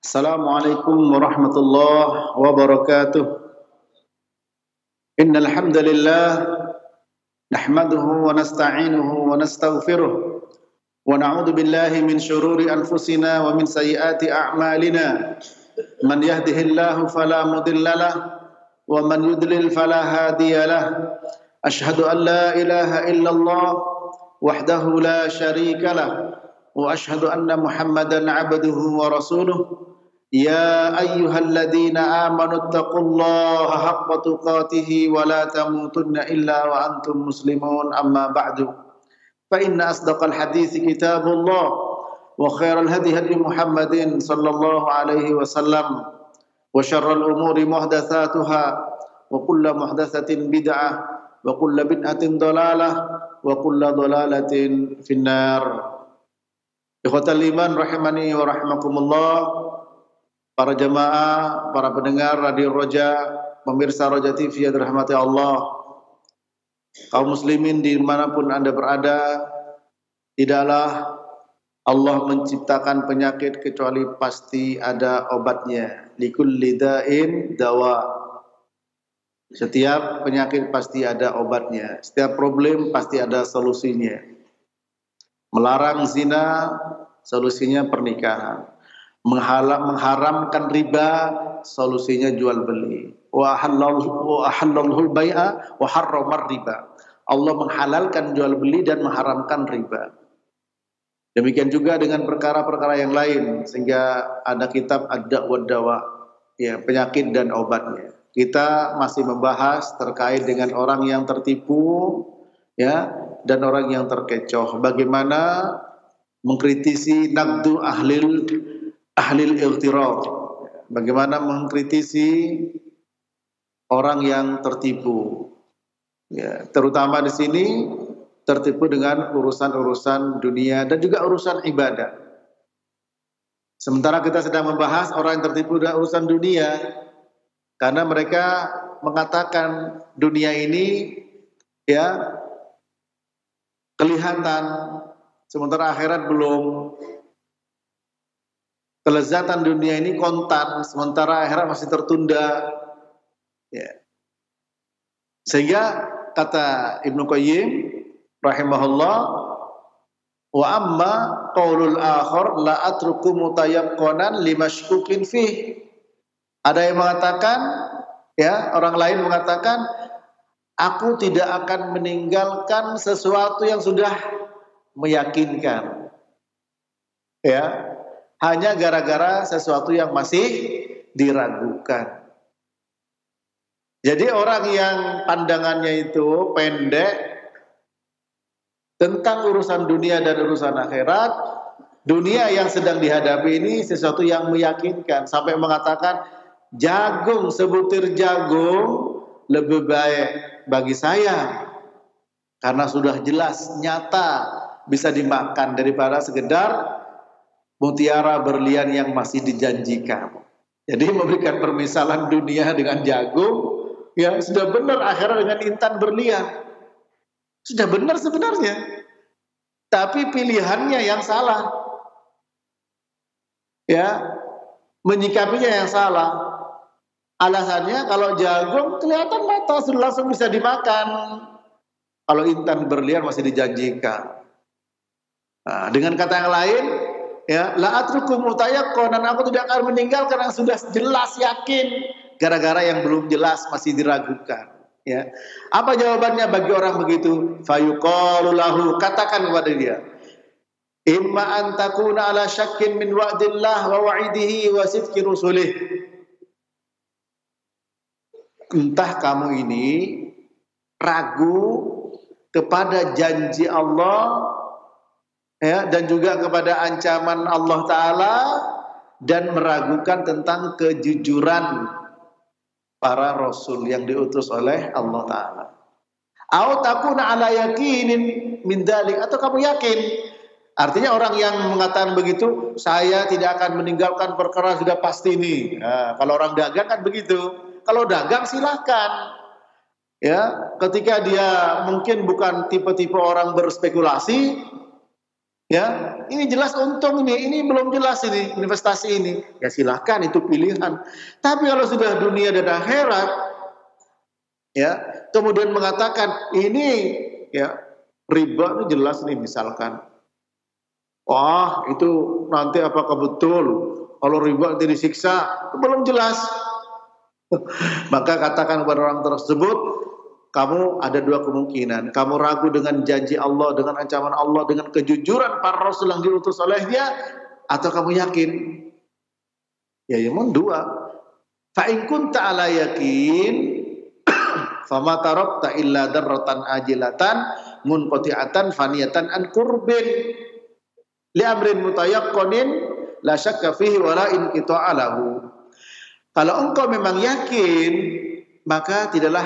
Assalamualaikum warahmatullahi wabarakatuh. Innal hamdalillah nahmaduhu wa nasta'inuhu wa nastaghfiruh wa na'udzu billahi min shururi anfusina wa min sayyiati a'malina. Man yahdihillahu fala mudhillalah wa man yudlil fala hadiyalah. Ashhadu an la ilaha illallah wahdahu la syarikalah wa ashhadu anna Muhammadan 'abduhu wa rasuluh. Ya ayyuhalladzina amanu taqullaha haqqa tuqatih wa la tamutunna illa wa antum muslimun amma ba'du. Fa inna asdaqal hadithi kitabullah wa khairal hadi hadi Muhammadin sallallahu alaihi wasallam wa syarrul umuri muhdatsatuha wa kullu muhdatsatin bid'ah wa kullu bid'atin dhalalah wa kullu dhalalatin finnar. Ikhwatal iman rahimani wa rahimakumullah. Para jamaah, para pendengar Radio Roja, pemirsa Roja TV yang dirahmati Allah, kaum muslimin dimanapun Anda berada, tidaklah Allah menciptakan penyakit kecuali pasti ada obatnya. Likulli da'in dawa. Setiap penyakit pasti ada obatnya. Setiap problem pasti ada solusinya. Melarang zina, solusinya pernikahan. Mengharamkan riba, solusinya jual beli. Wa halallahu bai'a wa harramar riba. Allah menghalalkan jual beli dan mengharamkan riba. Demikian juga dengan perkara-perkara yang lain, sehingga ada kitab ad-da' wad dawa, ya, penyakit dan obatnya. Kita masih membahas terkait dengan orang yang tertipu, ya, dan orang yang terkecoh. Bagaimana mengkritisi naqdu ahlil ightirar, bagaimana mengkritisi orang yang tertipu, ya, terutama di sini tertipu dengan urusan-urusan dunia dan juga urusan ibadah. Sementara kita sedang membahas orang yang tertipu dengan urusan dunia, karena mereka mengatakan dunia ini, ya, kelihatan, sementara akhirat belum. Kelezatan dunia ini kontan, sementara akhirat masih tertunda. Ya. Sehingga kata Ibnu Qayyim rahimahullah, wa amma qaulul akhar la atruku mutayaqqanan limashkukin fih. Ada yang mengatakan, ya, orang lain mengatakan, aku tidak akan meninggalkan sesuatu yang sudah meyakinkan. Ya. Hanya gara-gara sesuatu yang masih diragukan. Jadi orang yang pandangannya itu pendek tentang urusan dunia dan urusan akhirat, dunia yang sedang dihadapi ini sesuatu yang meyakinkan, sampai mengatakan jagung, sebutir jagung lebih baik bagi saya karena sudah jelas nyata bisa dimakan daripada sekedar mutiara berlian yang masih dijanjikan. Jadi memberikan permisalan dunia dengan jagung, ya, sudah benar akhirat dengan intan berlian. Sudah benar sebenarnya. Tapi pilihannya yang salah. Ya, menyikapinya yang salah. Alasannya kalau jagung kelihatan mata sudah langsung bisa dimakan. Kalau intan berlian masih dijanjikan. Nah, dengan kata yang lain, ya, la atruku mutayaqqanan, aku tidak akan meninggalkan yang sudah jelas yakin, gara-gara yang belum jelas masih diragukan, ya. Apa jawabannya bagi orang begitu? Fayuqalu lahu, katakan kepada dia, imma an takuna ala syakkin min wa'dillah wa wa'idihi wa sidqi rusulih. Entah kamu ini ragu kepada janji Allah, ya, dan juga kepada ancaman Allah Ta'ala, dan meragukan tentang kejujuran para rasul yang diutus oleh Allah Ta'ala. Au takuna ala yakinin min dzalik, atau kamu yakin. Artinya orang yang mengatakan begitu, saya tidak akan meninggalkan perkara sudah pasti ini. Nah, kalau orang dagang kan begitu. Kalau dagang silahkan. Ya, ketika dia mungkin bukan tipe-tipe orang berspekulasi, Ya, ini jelas untung ini belum jelas ini investasi ini. Ya silahkan, itu pilihan. Tapi kalau sudah dunia dan akhirat, ya, kemudian mengatakan ini ya riba itu jelas nih misalkan. Wah, itu nanti apakah betul kalau riba nanti disiksa? Belum jelas. Maka katakan kepada orang tersebut, kamu ada dua kemungkinan. Kamu ragu dengan janji Allah, dengan ancaman Allah, dengan kejujuran para rasul yang diutus olehnya, atau kamu yakin? Ya memang dua. Fa in kunta ala yakin, fama tarakta illa darratan ajilatan munqati'atan faniyatan an qurbin li amrin mutayaqqinin la syakka fihi wala inqita'a lahu. Kalau engkau memang yakin, maka tidaklah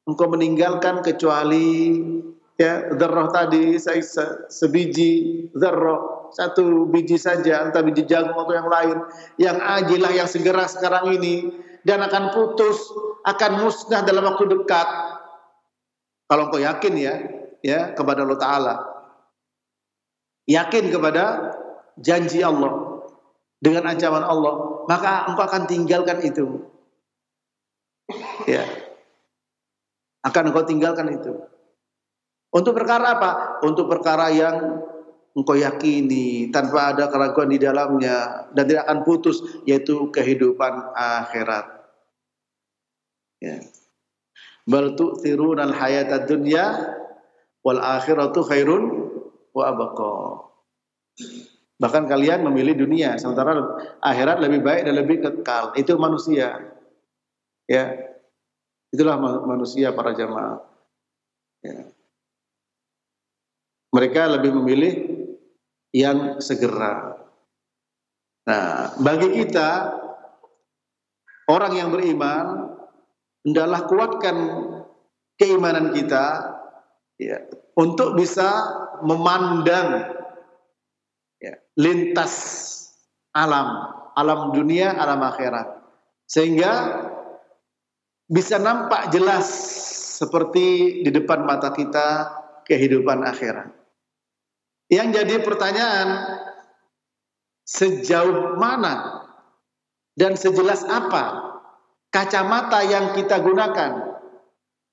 engkau meninggalkan kecuali ya dzarrah tadi, sebiji dzarrah, satu biji saja, entah biji jagung atau yang lain, yang ajilah, yang segera sekarang ini, dan akan putus, akan musnah dalam waktu dekat. Kalau engkau yakin ya kepada Allah Ta'ala, yakin kepada janji Allah dengan ancaman Allah, maka engkau akan tinggalkan itu. Ya, akan engkau tinggalkan itu. Untuk perkara apa? Untuk perkara yang engkau yakini tanpa ada keraguan di dalamnya dan tidak akan putus, yaitu kehidupan akhirat. Ya. Bal tu'thirunal hayatad dunya wal akhiratu khairun wa abqa. Bahkan kalian memilih dunia, sementara akhirat lebih baik dan lebih kekal. Itu manusia. Ya. Itulah manusia para jamaah. Ya. Mereka lebih memilih yang segera. Nah, bagi kita orang yang beriman, hendaklah kuatkan keimanan kita ya, untuk bisa memandang ya, lintas alam dunia, alam akhirat, sehingga bisa nampak jelas seperti di depan mata kita kehidupan akhirat. Yang jadi pertanyaan, sejauh mana dan sejelas apa kacamata yang kita gunakan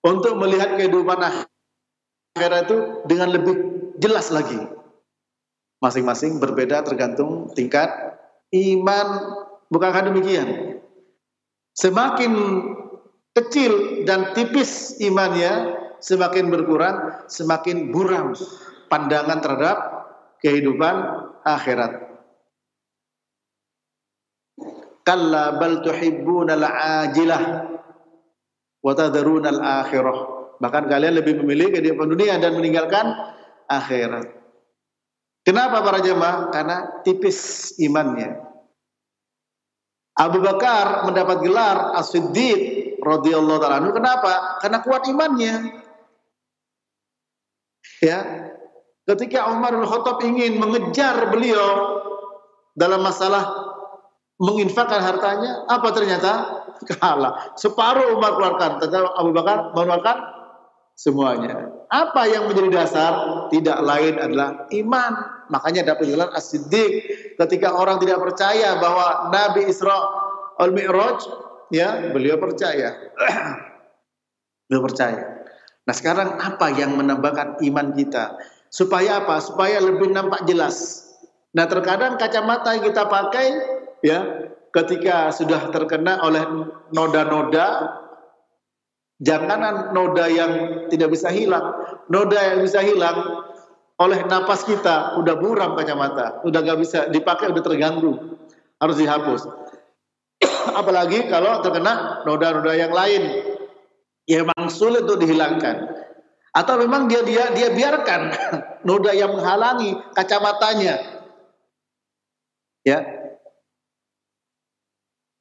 untuk melihat kehidupan akhirat itu dengan lebih jelas lagi. Masing-masing berbeda tergantung tingkat iman. Bukankah demikian? Semakin kecil dan tipis imannya, semakin berkurang, semakin buram pandangan terhadap kehidupan akhirat. Kalla bal tuhibbunal ajilah wa tadharunal akhirah. Bahkan kalian lebih memilih kehidupan dunia dan meninggalkan akhirat. Kenapa para jemaah? Karena tipis imannya. Abu Bakar mendapat gelar As-Siddiq radhiyallahu ta'ala anhu. Kenapa? Karena kuat imannya. Ya, ketika Umar bin Khattab ingin mengejar beliau dalam masalah menginfakkan hartanya, apa ternyata? Kalah. Separuh Umar keluarkan, ternyata Abu Bakar mengeluarkan semuanya. Apa yang menjadi dasar? Tidak lain adalah iman. Makanya dapat gelar As-Siddiq. Ketika orang tidak percaya bahwa Nabi Isra al-Mi'raj, ya, beliau percaya. Beliau percaya. Nah, sekarang apa yang menambahkan iman kita? Supaya apa? Supaya lebih nampak jelas. Nah, terkadang kacamata yang kita pakai, ya, ketika sudah terkena oleh noda-noda, janganan noda yang tidak bisa hilang, noda yang bisa hilang oleh napas kita, udah buram kacamata, udah gak bisa dipakai, udah terganggu, harus dihapus. Apalagi kalau terkena noda-noda yang lain, ya memang sulit untuk dihilangkan. Atau memang dia biarkan noda yang menghalangi kacamatanya, ya,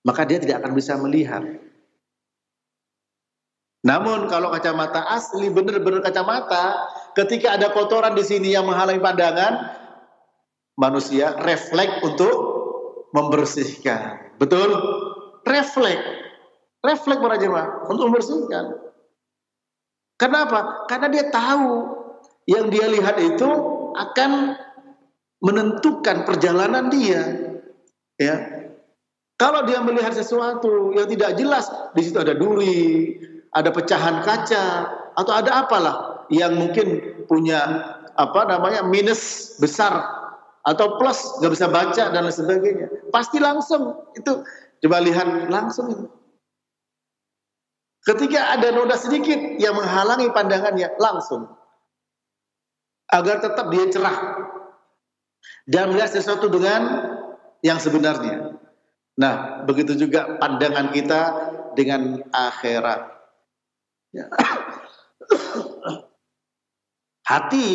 maka dia tidak akan bisa melihat. Namun kalau kacamata asli, benar-benar kacamata, ketika ada kotoran di sini yang menghalangi pandangan, manusia refleks untuk membersihkan. Betul? Refleks para jemaah untuk membersihkan. Kenapa? Karena dia tahu yang dia lihat itu akan menentukan perjalanan dia. Ya, kalau dia melihat sesuatu yang tidak jelas, di situ ada duri, ada pecahan kaca, atau ada apalah yang mungkin punya minus besar atau plus nggak bisa baca dan lain sebagainya, pasti langsung itu coba lihat langsung itu. Ketika ada noda sedikit yang menghalangi pandangannya, langsung agar tetap dia cerah dan melihat sesuatu dengan yang sebenarnya. Nah, begitu juga pandangan kita dengan akhirat. Ya. Hati,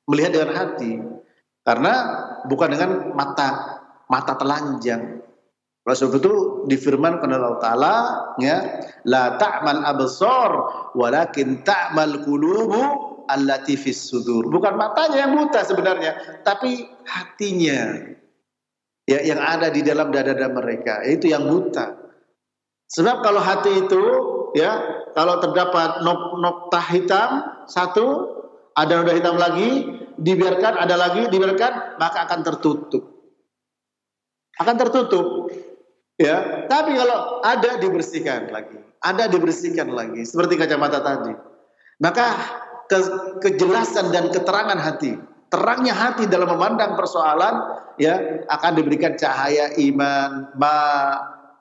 melihat dengan hati, karena bukan dengan mata telanjang. Oleh sebab itu difirmankan oleh Allah Ta'ala, ya, la ta'mal absar walakin ta'mal qulubu allati fis sudur. Bukan matanya yang buta sebenarnya, tapi hatinya, ya, yang ada di dalam dada-dada mereka, itu yang buta. Sebab kalau hati itu, ya, kalau terdapat nokta hitam satu, ada noda hitam lagi, dibiarkan, ada lagi, dibiarkan, maka akan tertutup. Akan tertutup. Ya, tapi kalau ada dibersihkan lagi, seperti kacamata tadi. Maka kejelasan dan keterangan hati, terangnya hati dalam memandang persoalan, ya, akan diberikan cahaya iman. Ma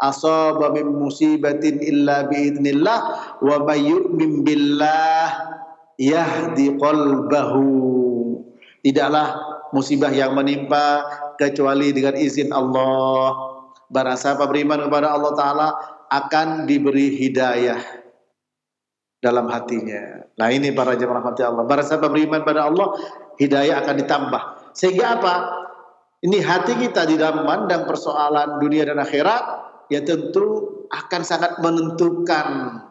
asaba min musibatin illa biidznillah wa may yu'min billah yahdi qalbahu. Tidaklah musibah yang menimpa kecuali dengan izin Allah. Barang siapa beriman kepada Allah Ta'ala akan diberi hidayah dalam hatinya. Nah, ini para jemaah rahmati Allah. Barang siapa beriman pada Allah, hidayah akan ditambah. Sehingga apa? Ini hati kita di dalam memandang persoalan dunia dan akhirat, ya tentu akan sangat menentukan.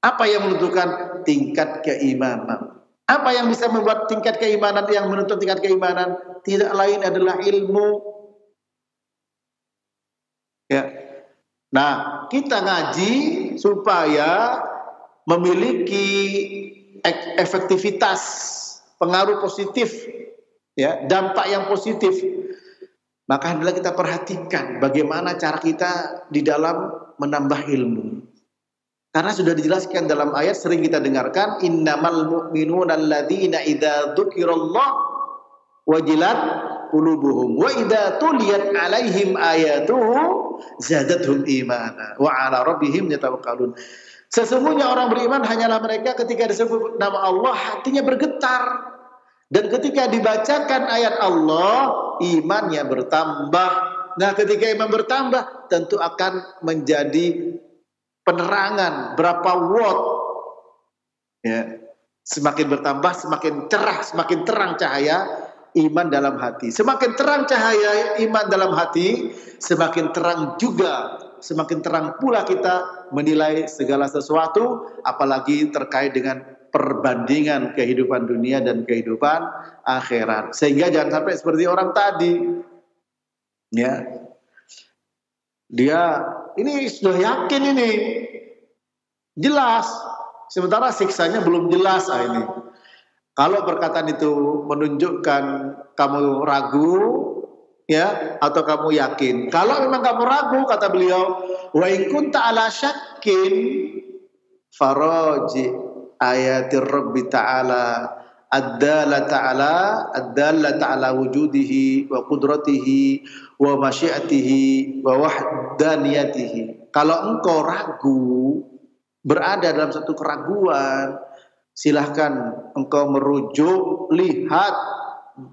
Apa yang menentukan? Tingkat keimanan. Apa yang bisa membuat tingkat keimanan, yang menentukan tingkat keimanan? Tidak lain adalah ilmu. Ya. Nah, kita ngaji supaya memiliki efektivitas, pengaruh positif, ya, dampak yang positif. Maka adalah kita perhatikan bagaimana cara kita di dalam menambah ilmu. Karena sudah dijelaskan dalam ayat, sering kita dengarkan, innamal mu'minuna alladzina idza dzukirallah wajilat qulubuhum wa idza tuliyat alaihim ayatuhu zadatuhum imana wa ala rabbihim yatawakkalun. Sesungguhnya orang beriman hanyalah mereka ketika disebut nama Allah hatinya bergetar, dan ketika dibacakan ayat Allah imannya bertambah. Nah, ketika iman bertambah tentu akan menjadi penerangan berapa watt, ya, semakin bertambah semakin cerah, semakin terang cahaya iman dalam hati. Semakin terang cahaya iman dalam hati, semakin terang juga, semakin terang pula kita menilai segala sesuatu, apalagi terkait dengan perbandingan kehidupan dunia dan kehidupan akhirat. Sehingga jangan sampai seperti orang tadi, ya, dia ini sudah yakin, ini jelas, sementara siksanya belum jelas. Ini kalau perkataan itu menunjukkan kamu ragu, ya, atau kamu yakin. Kalau memang kamu ragu, kata beliau, wa in kunta ala syakkin faraji ayatir rabbi ta'ala ad-dallata ala wujudihi wa qudratihi wa masyiatihi wa wahdaniyatihi. Kalau engkau ragu, berada dalam satu keraguan, silahkan engkau merujuk, lihat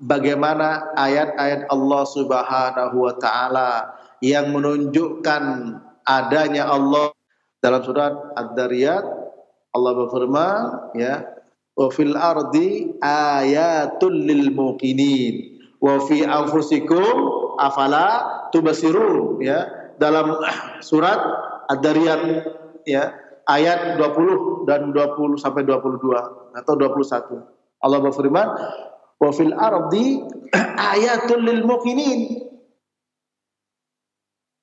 bagaimana ayat-ayat Allah Subhanahu wa Ta'ala yang menunjukkan adanya Allah. Dalam surat Ad-Dariyat Allah berfirman, ya, wa fil ardi ayatul lil muqinin wa fi anfusikum afala tubasirun, ya, dalam surat Ad-Dariyat, ya, ayat 20 dan 20 sampai 22 atau 21. Allah berfirman, wa fil ardi ayatul lil muqinin.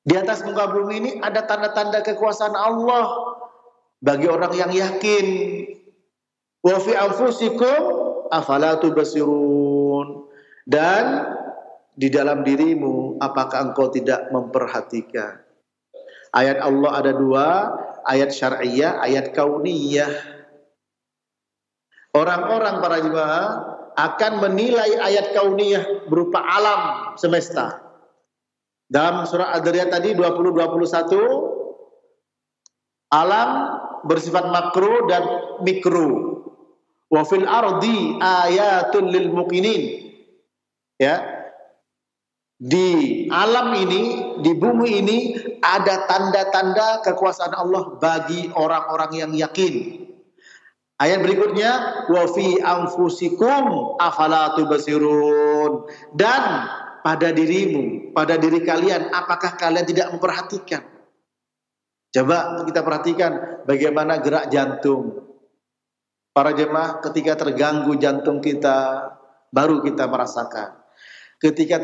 Di atas muka bumi ini ada tanda-tanda kekuasaan Allah bagi orang yang yakin. Wa fi anfusikum afala tubasirun. Dan di dalam dirimu, apakah engkau tidak memperhatikan? Ayat Allah ada dua, ayat syar'iyah, ayat kauniyah. Orang-orang para jemaah akan menilai ayat kauniyah berupa alam semesta. Dalam surah Ad-Dariyat tadi 20-21, alam bersifat makro dan mikro. Wa fil ardi ayatun lil muqinin. Ya. Di alam ini, di bumi ini ada tanda-tanda kekuasaan Allah bagi orang-orang yang yakin. Ayat berikutnya, wa fi anfusikum afala tubsirun. Dan pada dirimu, pada diri kalian, apakah kalian tidak memperhatikan? Coba kita perhatikan bagaimana gerak jantung. Para jemaah, ketika terganggu jantung kita, baru kita merasakan. Ketika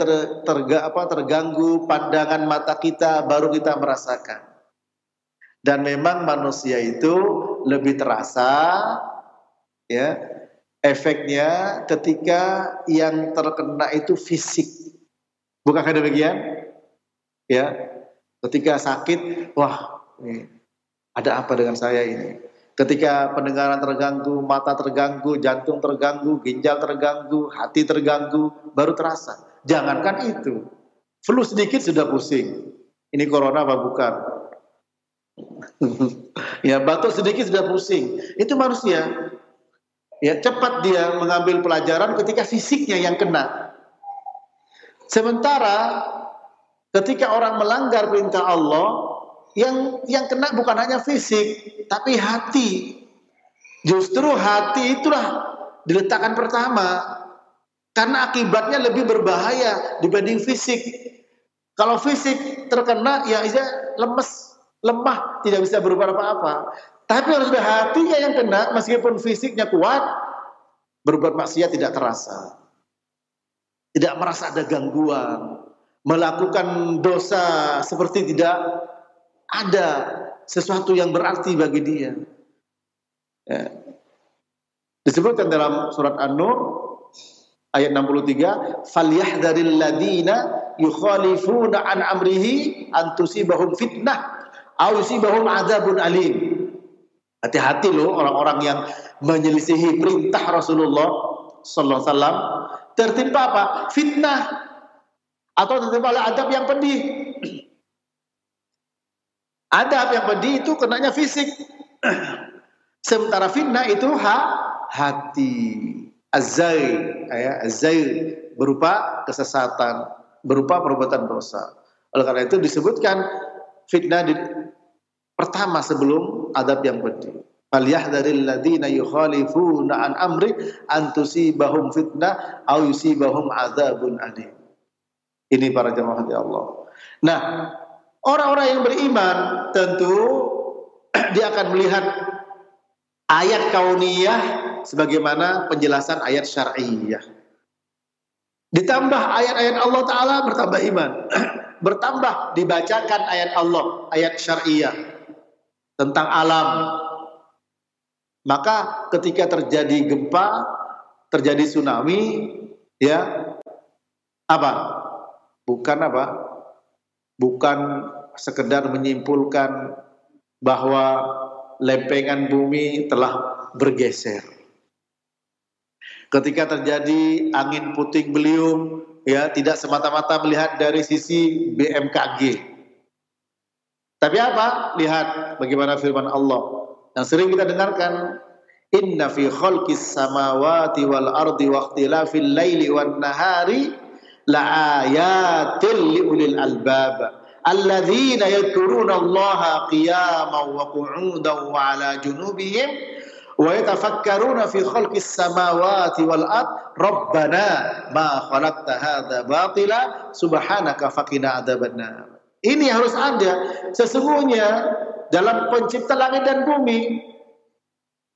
terganggu pandangan mata kita, baru kita merasakan. Dan memang manusia itu lebih terasa, ya, efeknya ketika yang terkena itu fisik. Bukankah demikian? Ya, ketika sakit, wah, ini ada apa dengan saya ini? Ketika pendengaran terganggu, mata terganggu, jantung terganggu, ginjal terganggu, hati terganggu, baru terasa. Jangankan itu, flu sedikit sudah pusing. Ini corona apa bukan? Ya, batuk sedikit sudah pusing. Itu manusia. Ya, cepat dia mengambil pelajaran ketika fisiknya yang kena. Sementara ketika orang melanggar perintah Allah, yang kena bukan hanya fisik, tapi hati. Justru hati itulah diletakkan pertama. Karena akibatnya lebih berbahaya dibanding fisik. Kalau fisik terkena, ya lemes, lemah, tidak bisa berubah apa-apa. Tapi harus ada hatinya yang kena, meskipun fisiknya kuat, berbuat maksiat tidak terasa. Tidak merasa ada gangguan. Melakukan dosa seperti tidak ada sesuatu yang berarti bagi dia. Ya. Disebutkan dalam surat An-Nur ayat 63, falyahdharil ladzina yukhalifuna an amrihi an tusibahum fitnah aw yusibahum adzabun alim. Hati-hati loh orang-orang yang menyelisihi perintah Rasulullah sallallahu alaihi wasallam, tertimpa apa? Fitnah atau tertimpa oleh adab yang pedih. Adab yang pedih itu kenanya fisik. Sementara fitnah itu hati. Az-zair, ya, az-zair berupa kesesatan, berupa perbuatan dosa. Oleh karena itu disebutkan fitnah pertama sebelum adab yang pedih. Falyahdharil ladzina yukhalifuna an amri an tusibahum fitnah aw yusibahum adzabun alim. Ini para jemaah Allah. Nah, orang-orang yang beriman tentu dia akan melihat ayat kauniyah sebagaimana penjelasan ayat syar'iyah. Ditambah ayat-ayat Allah Ta'ala, bertambah iman. Bertambah dibacakan ayat Allah, ayat syar'iyah tentang alam. Maka ketika terjadi gempa, terjadi tsunami, ya, apa? Bukan sekedar menyimpulkan bahwa lempengan bumi telah bergeser. Ketika terjadi angin puting beliung, ya, tidak semata-mata melihat dari sisi BMKG. Tapi apa? Lihat bagaimana firman Allah yang sering kita dengarkan, inna fi khalqis samawati wal ardi wa ikhtilafil laili wan nahari la ayatil liulil albab alladzina yadhkuruna Allaha qiyaman wa qu'udan wa ala junubihim wa yatafakkaruna fi khalqis samawati wal ard rabbana ma khalaqta hadza batila subhanaka faqina adzabannar. Ini harus ada. Sesungguhnya dalam pencipta langit dan bumi,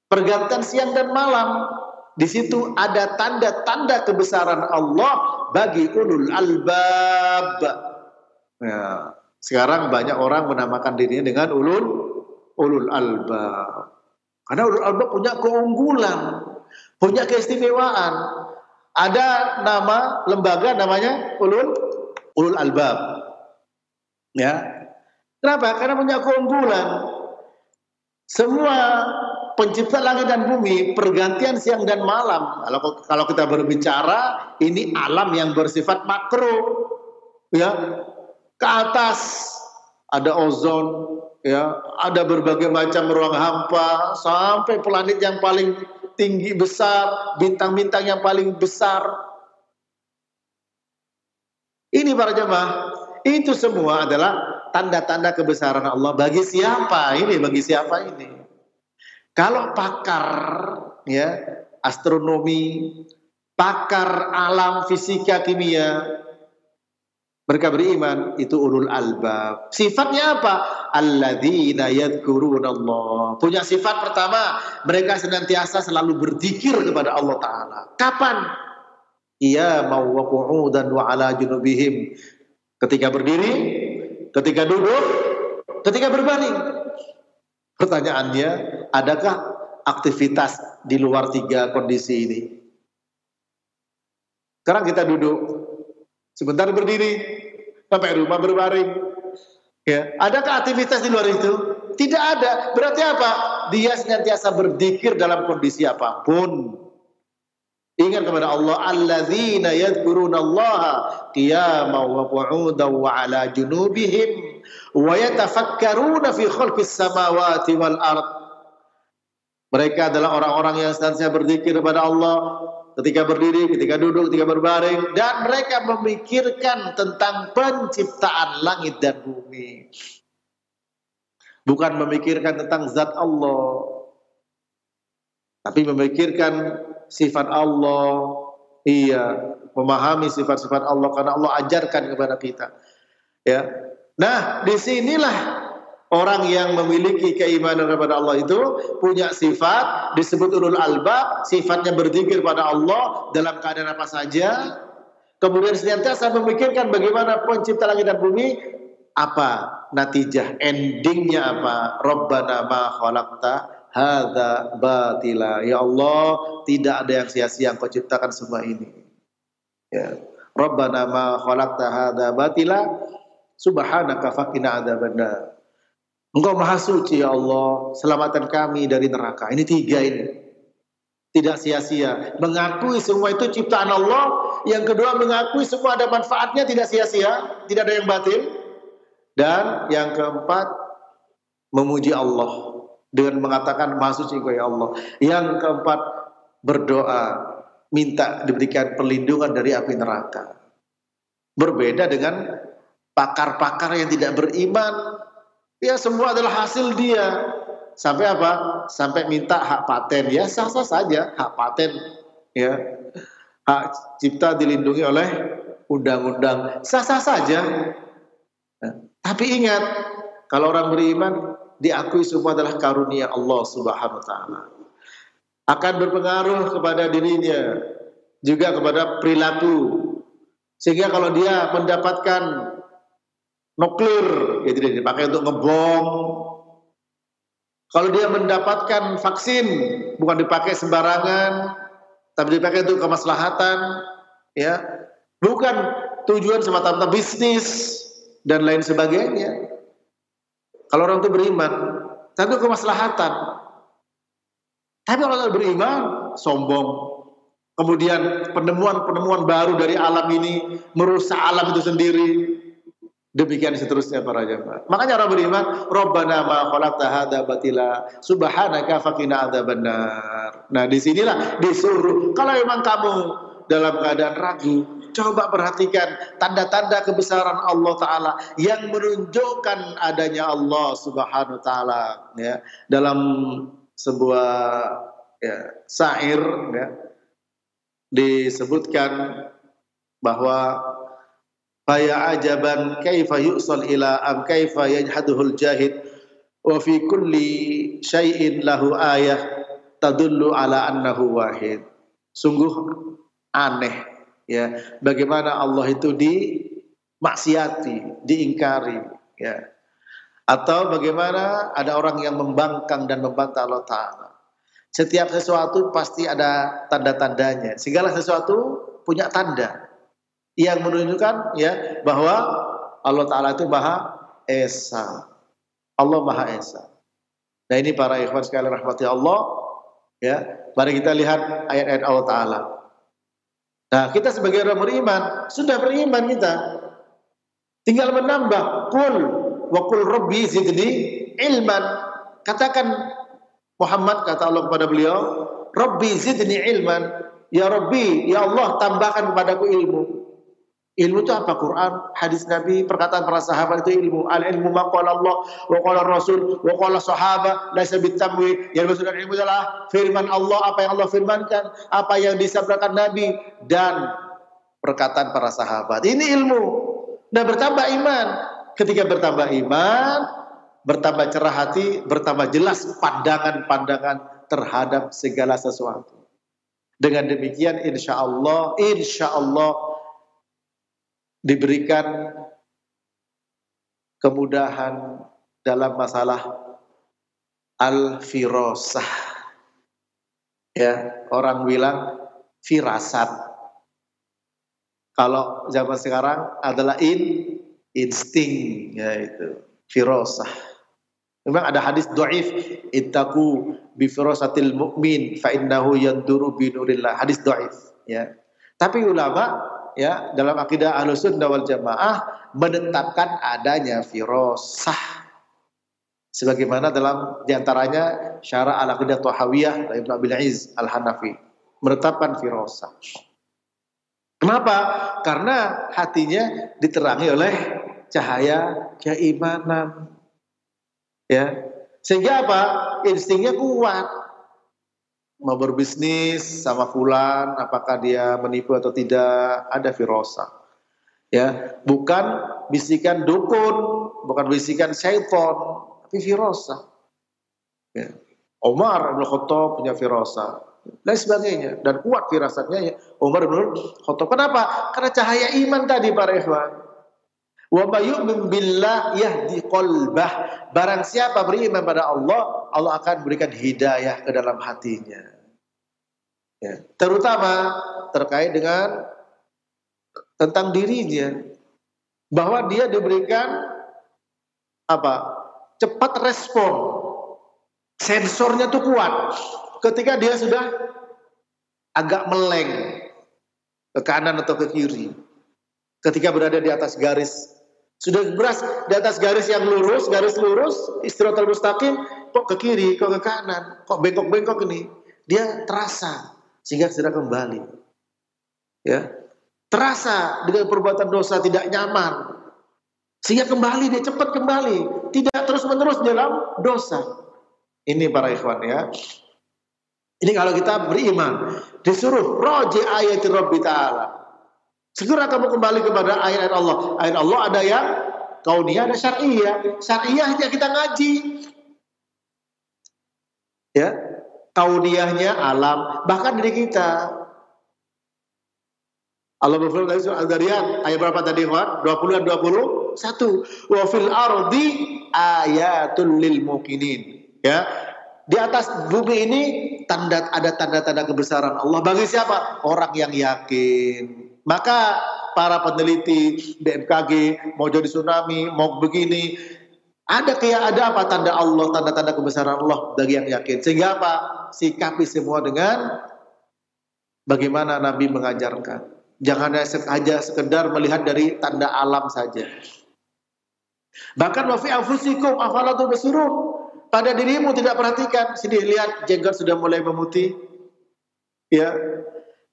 pergantian siang dan malam, di situ ada tanda-tanda kebesaran Allah bagi ulul albab. Ya, sekarang banyak orang menamakan dirinya dengan ulul albab. Karena ulul albab punya keunggulan, punya keistimewaan. Ada nama lembaga namanya Ulul Albab. Ya. Kenapa? Karena punya keunggulan. Semua pencipta langit dan bumi, pergantian siang dan malam. Kalau kita berbicara, ini alam yang bersifat makro. Ya. Ke atas ada ozon, ya, ada berbagai macam ruang hampa, sampai planet yang paling tinggi besar, bintang-bintang yang paling besar. Ini para jemaah, itu semua adalah tanda-tanda kebesaran Allah. Bagi siapa ini? Bagi siapa ini? Kalau pakar, ya, astronomi, pakar alam fisika kimia, mereka beriman, itu ulul albab. Sifatnya apa? Alladzina yadhkurunallah. Punya sifat pertama, mereka senantiasa selalu berzikir kepada Allah Ta'ala. Kapan? Qiyamau wa qu'udan wa ala junubihim. Ketika berdiri, ketika duduk, ketika berbaring. Pertanyaannya, adakah aktivitas di luar 3 kondisi ini? Sekarang kita duduk, sebentar berdiri, sampai rumah berbaring. Ya, adakah aktivitas di luar itu? Tidak ada. Berarti apa? Dia senantiasa berzikir dalam kondisi apapun. Ingat kepada Allah, alladzina yadhkurunallaha qiyaman wa qu'udan wa 'ala junubihim wa yatafakkaruna fi khalqis samawati wal ard. Mereka adalah orang-orang yang senantiasa berzikir kepada Allah ketika berdiri, ketika duduk, ketika berbaring, dan mereka memikirkan tentang penciptaan langit dan bumi. Bukan memikirkan tentang zat Allah, tapi memikirkan sifat Allah. Iya, memahami sifat-sifat Allah karena Allah ajarkan kepada kita. Ya. Nah, disinilah orang yang memiliki keimanan kepada Allah itu punya sifat disebut ulul albab, sifatnya berzikir pada Allah dalam keadaan apa saja. Kemudian senantiasa memikirkan bagaimana pencipta langit dan bumi, apa natijah, endingnya apa? Rabbana ma khalaqta hadza batila. Ya Allah, tidak ada yang sia-sia Engkau ciptakan semua ini. Ya. Rabbana ma khalaqta hadza batila subhanaka faqina adzabannar. Engkau maha suci ya Allah, selamatkan kami dari neraka. Ini 3 ini. Tidak sia-sia. Mengakui semua itu ciptaan Allah. Yang kedua, mengakui semua ada manfaatnya, tidak sia-sia, tidak ada yang batil. Dan yang keempat, memuji Allah dengan mengatakan maha suci engkau ya Allah. Yang keempat, berdoa, minta diberikan perlindungan dari api neraka. Berbeda dengan pakar-pakar yang tidak beriman. Ya, semua adalah hasil dia. Sampai apa? Sampai minta hak paten. Ya, sah-sah saja hak paten. Ya, hak cipta dilindungi oleh undang-undang. Sah-sah saja. Nah, tapi ingat, kalau orang beriman, diakui semua adalah karunia Allah Subhanahu wa Ta'ala. Akan berpengaruh kepada dirinya, juga kepada perilaku. Sehingga kalau dia mendapatkan nuklir, ya tidak dipakai untuk ngebom. Kalau dia mendapatkan vaksin, bukan dipakai sembarangan, tapi dipakai untuk kemaslahatan, ya, bukan tujuan semata-mata bisnis dan lain sebagainya. Kalau orang itu beriman, tentu kemaslahatan. Tapi kalau orang beriman, sombong. Kemudian penemuan-penemuan baru dari alam ini merusak alam itu sendiri. Demikian seterusnya para jemaah. Makanya orang beriman, Rabbana ma khalaqta hadza batila, subhanaka faqina adzabannar. Nah, disinilah disuruh. Kalau memang kamu dalam keadaan ragu, coba perhatikan tanda-tanda kebesaran Allah Ta'ala yang menunjukkan adanya Allah Subhanahu Wa Ta'ala. Ya, dalam sebuah syair ya, disebutkan bahwa faya ajaban kaifa yu'sal ila am kaifa yajhaduhul jahid wa fi kulli syai'in lahu ayah tadullu ala annahu wahid. Sungguh aneh ya, bagaimana Allah itu dimaksiati, diingkari ya. Atau bagaimana ada orang yang membangkang dan membantah Allah Ta'ala. Setiap sesuatu pasti ada tanda-tandanya. Segala sesuatu punya tanda yang menunjukkan ya bahwa Allah Ta'ala itu Maha Esa. Allah Maha Esa. Nah ini para ikhwan sekalian rahmati Allah, ya. Mari kita lihat ayat-ayat Allah Ta'ala. Nah kita sebagai orang beriman, sudah beriman kita. Tinggal menambah. Qul wa qul rabbi zidni ilman. Katakan Muhammad, kata Allah kepada beliau, Rabbi zidni ilman. Ya Rabbi, ya Allah tambahkan kepadaku ilmu. Ilmu itu apa? Quran, hadis Nabi, perkataan para sahabat itu ilmu. Al-ilmu ma qala Allah wa qala Rasul wa qala sahaba laisa bitamwi. Yang maksudnya ilmu adalah firman Allah, apa yang Allah firmankan, apa yang disabdakan Nabi dan perkataan para sahabat. Ini ilmu. Nah, bertambah iman. Ketika bertambah iman, bertambah cerah hati, bertambah jelas pandangan-pandangan terhadap segala sesuatu. Dengan demikian insya Allah diberikan kemudahan dalam masalah al-firasah. Ya, orang bilang firasat. Kalau zaman sekarang adalah insting, yaitu firasah. Memang ada hadis dhaif, ittaqu bi firasatil mu'min fa innahu yanduru bi nurillah. Hadis dhaif, ya. Tapi ulama ya dalam akidah Ahlussunnah wal Jamaah menetapkan adanya firasah. Sebagaimana dalam diantaranya Syarah Al-Aqidah Thahawiyah dari Ibnu Abil Izz Al-Hanafi menetapkan firasah. Kenapa? Karena hatinya diterangi oleh cahaya keimanan. Ya. Sehingga apa? Instingnya kuat. Mau berbisnis sama fulan, apakah dia menipu atau tidak, ada firasah. Ya, bukan bisikan dukun, bukan bisikan syaitan, tapi firasah. Ya. Umar bin Khattab punya firasah, dan sebagainya, dan kuat firasatnya ya. Umar bin Khattab. Kenapa? Karena cahaya iman tadi para ikhwan. Wa may yu'min billah yahdi qalbah. Barang siapa beriman pada Allah, Allah akan berikan hidayah ke dalam hatinya. Ya. Terutama terkait dengan tentang dirinya, bahwa dia diberikan apa? Cepat respon. Sensornya tuh kuat. Ketika dia sudah agak meleng ke kanan atau ke kiri. Ketika berada di atas garis, sudah beras di atas garis yang lurus, garis lurus, istirahatul mustaqim, kok ke kiri, kok ke kanan, kok bengkok-bengkok ini, dia terasa sehingga segera kembali. Ya, terasa dengan perbuatan dosa tidak nyaman, sehingga kembali, dia cepat kembali, tidak terus-menerus dalam dosa. Ini para ikhwan ya. Ini kalau kita beriman, disuruh roji ayati Rabbi Ta'ala. Segera kamu kembali kepada ayat-ayat Allah. Ayat Allah ada yang kauniyah, ada syar'iyah. Syar'iyahnya kita ngaji. Ya, kauniyahnya alam, bahkan diri kita. Allah berfirman dari surah Al-Dzariyat ayat berapa tadi, Ikhwan? 20 dan 21. Wa fil ardi ayatul lil muqinin. Ya. Di atas bumi ini ada tanda-tanda kebesaran Allah bagi siapa? Orang yang yakin. Maka para peneliti BMKG mau jadi tsunami, mau begini, ada apa tanda Allah, tanda-tanda kebesaran Allah bagi yang yakin. Sehingga apa? Sikapi semua dengan bagaimana Nabi mengajarkan. Jangan hanya sekedar melihat dari tanda alam saja. Bahkan wa fi anfusikum afala tubsirun. Pada dirimu tidak perhatikan. Sini lihat, jenggot sudah mulai memutih. Ya.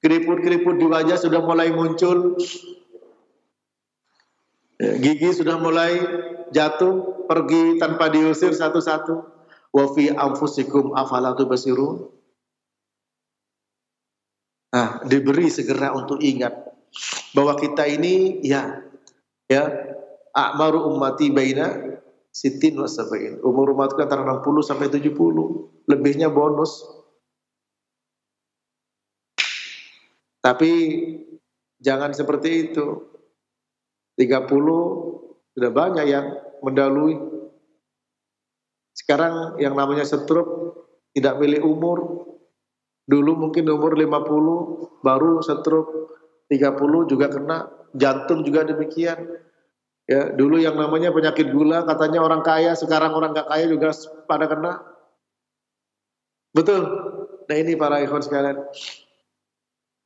Keriput-keriput di wajah sudah mulai muncul. Ya, gigi sudah mulai jatuh, pergi tanpa diusir satu-satu. Wa fi anfusikum afala tubsirun. Nah, diberi segera untuk ingat bahwa kita ini ya a'maru ummati baina sitin wa sab'in. Umur umatku antara 60 sampai 70, lebihnya bonus. Tapi jangan seperti itu. 30 sudah banyak yang mendahului. Sekarang yang namanya stroke tidak pilih umur. Dulu mungkin umur 50 baru stroke, 30 juga kena, jantung juga demikian. Ya, dulu yang namanya penyakit gula katanya orang kaya, sekarang orang nggak kaya juga pada kena. Betul. Nah ini para ikhwan sekalian.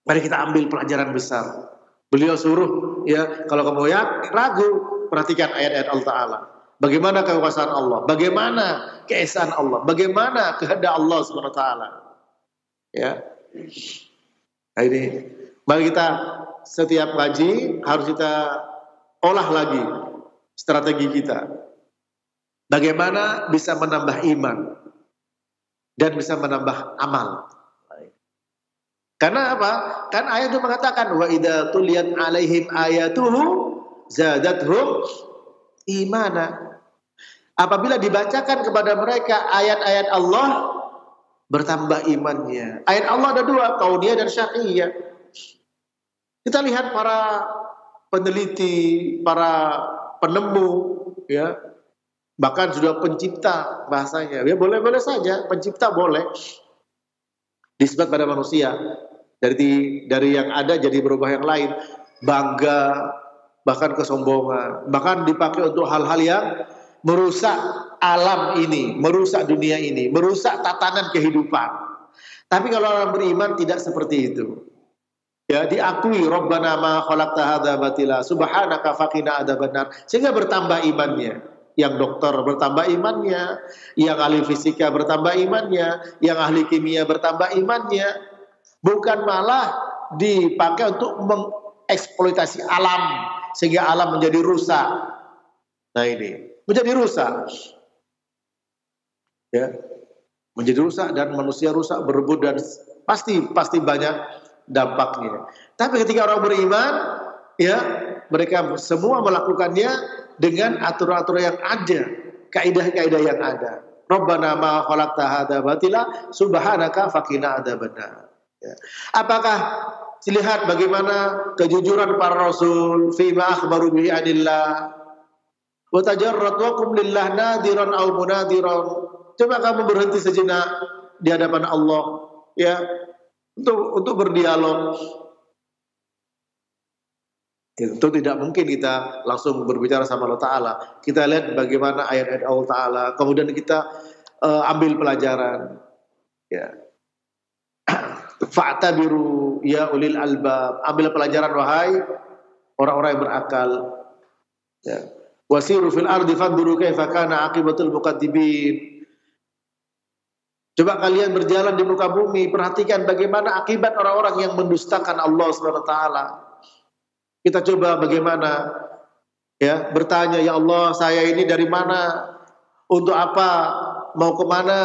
Mari kita ambil pelajaran besar. Beliau suruh, ya kalau kamu ragu, perhatikan ayat-ayat Allah Ta'ala. Bagaimana kekuasaan Allah, bagaimana keesaan Allah, bagaimana kehendak Allah SWT. Ya, nah ini, mari kita setiap ngaji harus kita olah lagi strategi kita. Bagaimana bisa menambah iman dan bisa menambah amal. Karena apa? Kan ayat itu mengatakan wa idza tuliyat alaihim ayatuhu zadatuhum imana. Apabila dibacakan kepada mereka ayat-ayat Allah, bertambah imannya. Ayat Allah ada dua, kauniyah dan syar'iyyah. Kita lihat para peneliti, para penemu, ya, bahkan sudah pencipta bahasanya. Ya boleh-boleh saja, pencipta boleh disebut pada manusia. Dari yang ada jadi berubah yang lain. Bangga, bahkan kesombongan, bahkan dipakai untuk hal-hal yang merusak alam ini, merusak dunia ini, merusak tatanan kehidupan. Tapi kalau orang beriman tidak seperti itu. Ya, diakui Rabbana ma khalaqta hadza batila subhanaka faqina adzabannar, sehingga bertambah imannya. Yang dokter bertambah imannya, yang ahli fisika bertambah imannya, yang ahli kimia bertambah imannya. Bukan malah dipakai untuk mengeksploitasi alam sehingga alam menjadi rusak. Nah ini menjadi rusak, ya, menjadi rusak dan manusia rusak berebut dan pasti banyak dampaknya. Tapi ketika orang beriman, ya, mereka semua melakukannya dengan aturan-aturan yang ada, kaidah-kaidah yang ada. Rabbana ma khalaqta hadza batila subhanaka faqina adzabannar. Ya. Apakah lihat bagaimana kejujuran para rasul fima akhbaru bihi anillah wa tajarratukum lillah nadiran aw munadiran. Coba kamu berhenti sejenak di hadapan Allah, ya, untuk berdialog. Tentu tidak mungkin kita langsung berbicara sama Allah Ta'ala. Kita lihat bagaimana ayat-ayat Allah Ta'ala, kemudian kita ambil pelajaran, ya. Fa'tabiru ya ulil albab, ambil pelajaran wahai orang-orang yang berakal, ya. Wasiru fil ardi fanduru kaifa kana aqibatul mukatsibin. Coba kalian berjalan di muka bumi, perhatikan bagaimana akibat orang-orang yang mendustakan Allah SWT. Kita coba bagaimana, ya, bertanya, ya Allah, saya ini dari mana, untuk apa, mau kemana,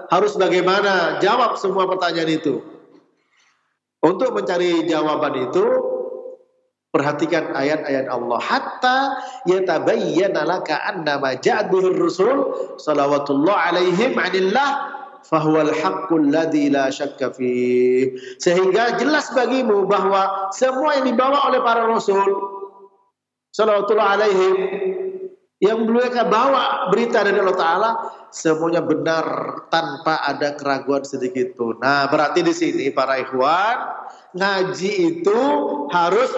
harus bagaimana, jawab semua pertanyaan itu. Untuk mencari jawaban itu, perhatikan ayat-ayat Allah. Hatta yatabayyana laka annama ja'adul rusul salawatullah alaihim anillah fahuwal haqqul ladzi la syakka fih. Sehingga jelas bagimu bahwa semua yang dibawa oleh para rasul salawatullah alaihim, yang mereka bawa berita dari Allah Ta'ala, semuanya benar tanpa ada keraguan sedikit pun. Nah, berarti di sini para ikhwan, ngaji itu harus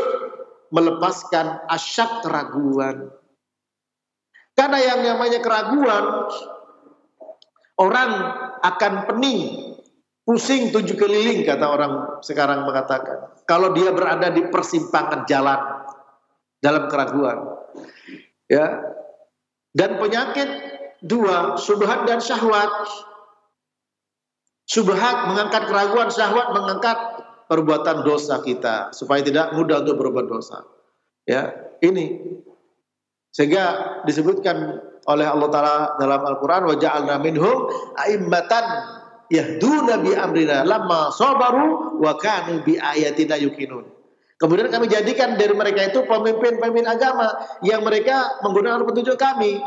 melepaskan asyak keraguan. Karena yang namanya keraguan, orang akan pening, pusing tujuh keliling, kata orang sekarang mengatakan. Kalau dia berada di persimpangan jalan dalam keraguan, ya. Dan penyakit dua, syubhat dan syahwat. Syubhat mengangkat keraguan, syahwat mengangkat perbuatan dosa kita supaya tidak mudah untuk berbuat dosa. Ya, ini sehingga disebutkan oleh Allah Ta'ala dalam Al-Quran, wa ja'alna minhum a'immatan yahduna bi amrina lamma sabaru wa kanu bi ayatina yuqinun. Kemudian kami jadikan dari mereka itu pemimpin-pemimpin agama yang mereka menggunakan petunjuk kami.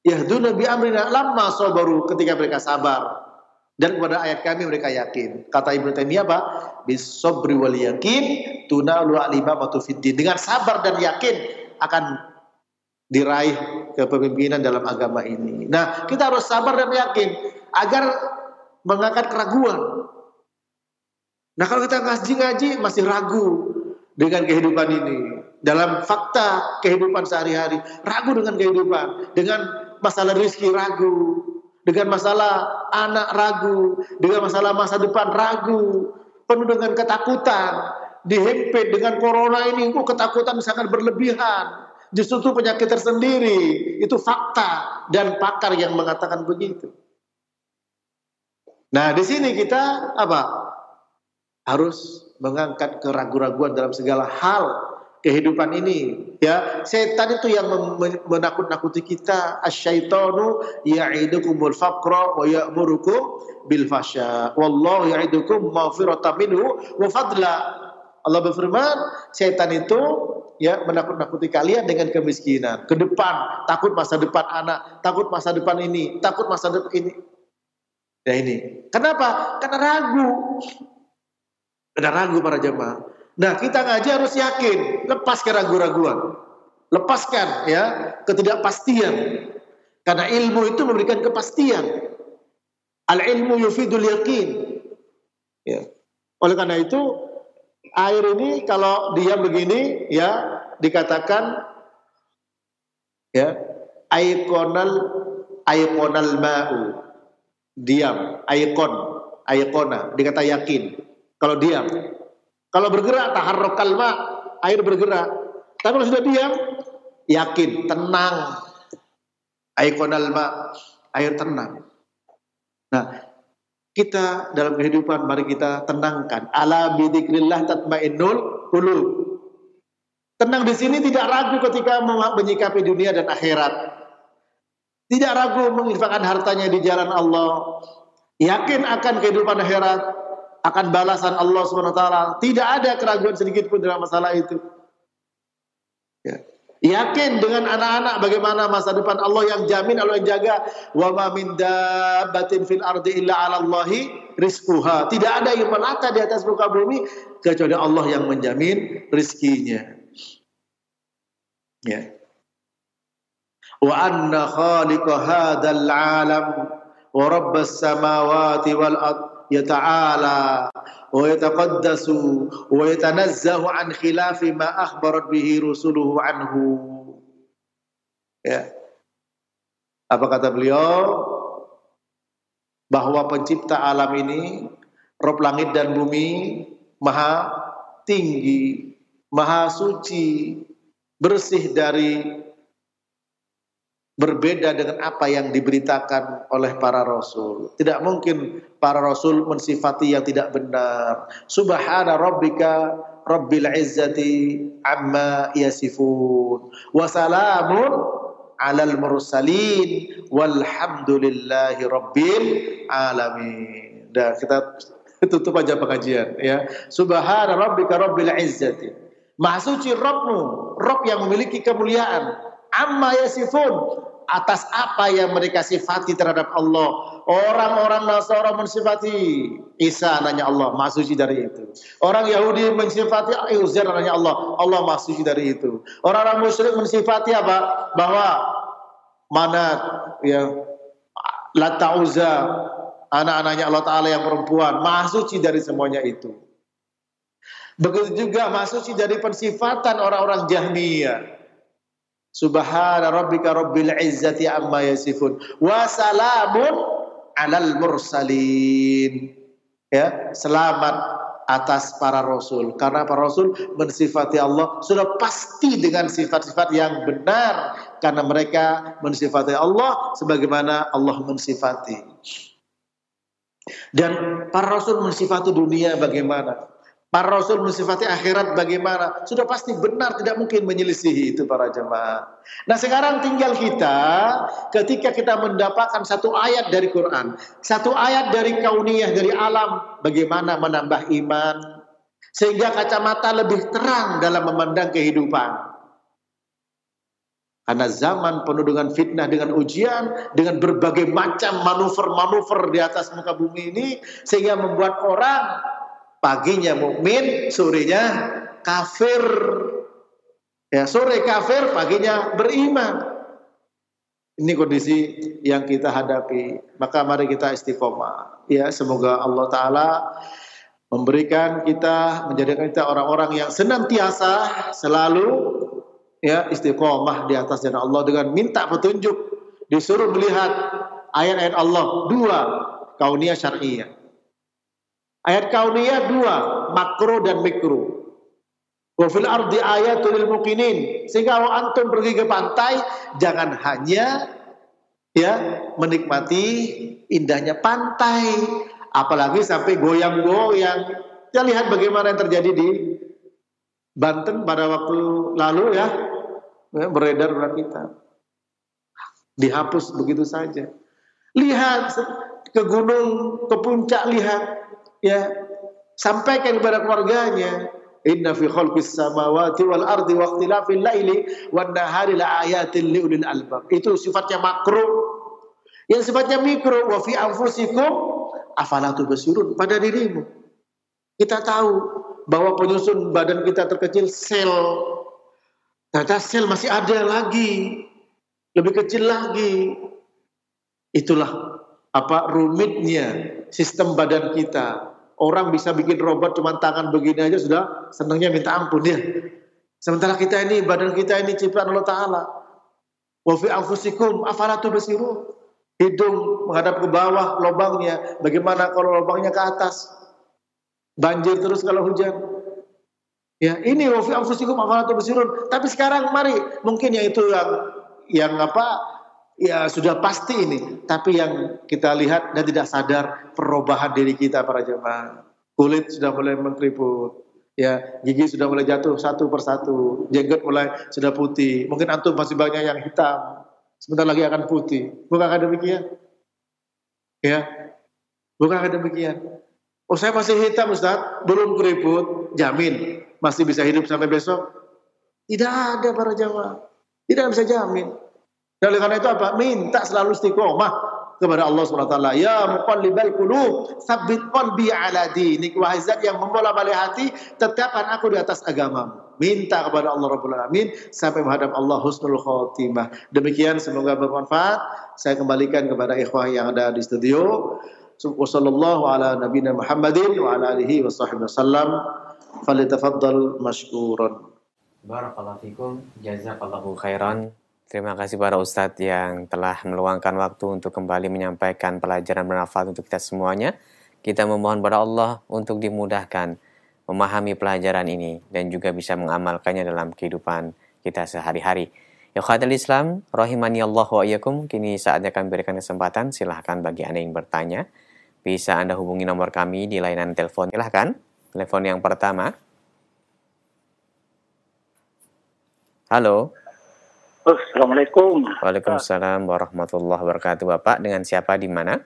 Yahduna bi amrina lamma sabaru, ketika mereka sabar. Dan kepada ayat kami mereka yakin. Kata Ibnu Taimiyah apa? Bis-sabri wal yakin tunalu al-imamatu fiddin. Dengan sabar dan yakin akan diraih kepemimpinan dalam agama ini. Nah, kita harus sabar dan yakin agar mengangkat keraguan. Nah kalau kita ngaji masih ragu dengan kehidupan ini, dalam fakta kehidupan sehari-hari, ragu dengan kehidupan, dengan masalah rezeki ragu, dengan masalah anak ragu, dengan masalah masa depan ragu, penuh dengan ketakutan, dihimpit dengan corona ini, ketakutan sangat berlebihan. Justru itu penyakit tersendiri, itu fakta dan pakar yang mengatakan begitu. Nah di sini kita apa? Harus mengangkat keraguan-raguan dalam segala hal kehidupan ini, ya. Setan itu yang menakut-nakuti kita. Asyaitonu ya'idukumul faqra wa ya'murukum bil fasya. Wallahu ya'idukum maghfiratan minhu wa fadla. Allah berfirman, setan itu ya menakut-nakuti kalian dengan kemiskinan, ke depan, takut masa depan anak, takut masa depan ini, takut masa depan ini. Ya ini. Kenapa? Karena ragu. Karena ragu para jemaah. Nah, kita ngaji harus yakin, lepas keraguan-raguan. Lepaskan ya ketidakpastian. Karena ilmu itu memberikan kepastian. Al-ilmu yufidul yakin. Ya. Oleh karena itu, air ini kalau diam begini ya dikatakan ya aiqonal ma'u. Diam, aikona dikata yakin. Kalau diam, kalau bergerak taharrukal ma, air bergerak. Tapi kalau sudah diam, yakin, tenang. Aiqonal ma, air tenang. Nah, kita dalam kehidupan mari kita tenangkan. Ala bidzikrillah tatmainnul qulub. Tenang di sini tidak ragu ketika menyikapi dunia dan akhirat. Tidak ragu menginfakkan hartanya di jalan Allah. Yakin akan kehidupan akhirat, akan balasan Allah SWT. Tidak ada keraguan sedikit pun dalam masalah itu. Ya. Yakin dengan anak-anak bagaimana masa depan Allah yang jamin, Allah yang jaga. Wa ma min dabbatin fil ardi illa 'ala Allahi rizquha. Tidak ada yang melata di atas muka bumi kecuali Allah yang menjamin rizkinya. Ya. Wa anna khaliqa hadzal 'alam wa rabbas samawati wal ard yata'ala wa yataqaddasu wa yatanazzahu an khilafi ma akhbarat bihi rusuluhu anhu. Ya. Apa kata beliau? Bahwa pencipta alam ini, Rabb langit dan bumi, maha tinggi, maha suci, bersih dari berbeda dengan apa yang diberitakan oleh para rasul. Tidak mungkin para rasul mensifati yang tidak benar. Subhana rabbika rabbil izzati amma yasifun. Wa salamun alal mursalin walhamdulillahi rabbil alamin. Dan kita tutup aja pengajian ya. Subhana rabbika rabbil izzati. Maha suci Rabbmu, Rabb yang memiliki kemuliaan. Amma yasifun, atas apa yang mereka sifati terhadap Allah. Orang-orang Nasara mensifati Isa, nanya Allah, maha suci dari itu. Orang Yahudi mensifati Uzair, nanya Allah, Allah maha suci dari itu. Orang-orang musyrik mensifati apa? Bahwa Manat, ya, Lata, Uzza, anak-anaknya Allah Ta'ala yang perempuan, maha suci dari semuanya itu. Begitu juga maha suci dari pensifatan orang-orang Jahmiyah. Subhana rabbika rabbil izzati amma yasifun wa salamun alal mursalin. Ya, selamat atas para rasul, karena para rasul mensifati Allah sudah pasti dengan sifat-sifat yang benar, karena mereka mensifati Allah sebagaimana Allah mensifati. Dan para rasul mensifati dunia bagaimana? Para rasul mensifati akhirat bagaimana? Sudah pasti benar, tidak mungkin menyelisihi itu para jemaah. Nah sekarang tinggal kita, ketika kita mendapatkan satu ayat dari Quran, satu ayat dari kauniyah, dari alam, bagaimana menambah iman, sehingga kacamata lebih terang dalam memandang kehidupan. Karena zaman penuh dengan fitnah, dengan ujian, dengan berbagai macam manuver-manuver di atas muka bumi ini, sehingga membuat orang paginya mukmin, sorenya kafir. Ya, sore kafir, paginya beriman. Ini kondisi yang kita hadapi. Maka mari kita istiqomah. Ya, semoga Allah Ta'ala memberikan kita, menjadikan kita orang-orang yang senantiasa selalu ya istiqomah di atas jalan Allah dengan minta petunjuk, disuruh melihat ayat-ayat Allah dua, kauniyah syar'iyah. Ayat kauniyah dua, makro dan mikro. Wa fil ardi ayatul lil muqinin. Sehingga kalau antum pergi ke pantai, jangan hanya ya menikmati indahnya pantai, apalagi sampai goyang-goyang. Kita lihat bagaimana yang terjadi di Banten pada waktu lalu ya beredar pada kita. Dihapus begitu saja. Lihat ke gunung, ke puncak, lihat ya, sampaikan kepada keluarganya. Inna fi khalqis samawati wal ardi wa ikhtilafil laili wan nahari la ayatin liulil albab. Itu sifatnya makro. Yang sifatnya mikro, wa fi anfusikum afala tubsirun, pada dirimu. Kita tahu bahwa penyusun badan kita terkecil sel. Ternyata sel masih ada lagi, lebih kecil lagi. Itulah apa rumitnya sistem badan kita. Orang bisa bikin robot cuma tangan begini aja sudah senangnya minta ampun ya. Sementara kita ini, badan kita ini ciptaan Allah Ta'ala. Wa fi anfusikum afala tubsirun. Hidung menghadap ke bawah lubangnya. Bagaimana kalau lubangnya ke atas? Banjir terus kalau hujan. Ya, ini wa fi anfusikum afala tubsirun. Tapi sekarang mari, mungkin yang itu yang apa? Ya sudah pasti ini, tapi yang kita lihat dan tidak sadar perubahan diri kita para jemaah. Kulit sudah mulai mengkeriput, ya gigi sudah mulai jatuh satu persatu, jenggot mulai sudah putih. Mungkin antum masih banyak yang hitam, sebentar lagi akan putih. Bukankah demikian? Ya, bukankah demikian? Oh saya masih hitam Ustaz, belum keriput, jamin masih bisa hidup sampai besok? Tidak ada para jemaah, tidak bisa jamin. Dan oleh karena itu apa? Minta selalu istiqomah kepada Allah SWT. Ya muqallibal qulub, tsabbit qalbi ala dinik. Wahai zat yang membolak-balik hati, tetapkan aku di atas agamamu. Minta kepada Allah Rabbul Alamin sampai menghadap Allah husnul khotimah. Demikian, semoga bermanfaat. Saya kembalikan kepada ikhwah yang ada di studio. Wassallallahu ala nabiyina Muhammadin wa ala alihi washabbihi wasallam. Falyatafaddal mashkuran. Barakallahu fikum, jazakallahu khairan. Terima kasih para ustadz yang telah meluangkan waktu untuk kembali menyampaikan pelajaran bermanfaat untuk kita semuanya. Kita memohon pada Allah untuk dimudahkan memahami pelajaran ini dan juga bisa mengamalkannya dalam kehidupan kita sehari-hari. Ya khawatir Islam, rahimani Allah wa iyyakum. Kini saatnya kami berikan kesempatan, silahkan bagi Anda yang bertanya. Bisa Anda hubungi nomor kami di layanan telepon. Silahkan, telepon yang pertama. Halo. Assalamualaikum. Waalaikumsalam warahmatullahi wabarakatuh. Bapak dengan siapa di mana?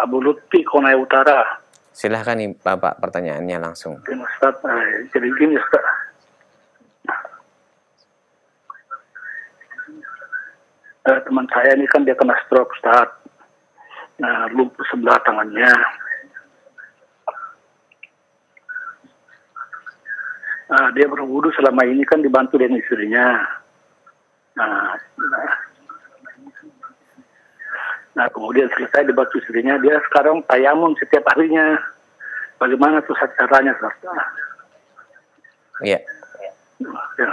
Abu Lutfi, Konai Utara. Silahkan nih Bapak pertanyaannya langsung. Ustaz, jadi gini Ustaz. Teman saya ini kan dia kena stroke Ustaz. Nah, lumpuh sebelah tangannya. Dia berwudu selama ini kan dibantu dengan istrinya. Nah, kemudian selesai dibantu istrinya, dia sekarang tayamun setiap harinya. Bagaimana tuh caranya, Ustaz? Iya. Ya.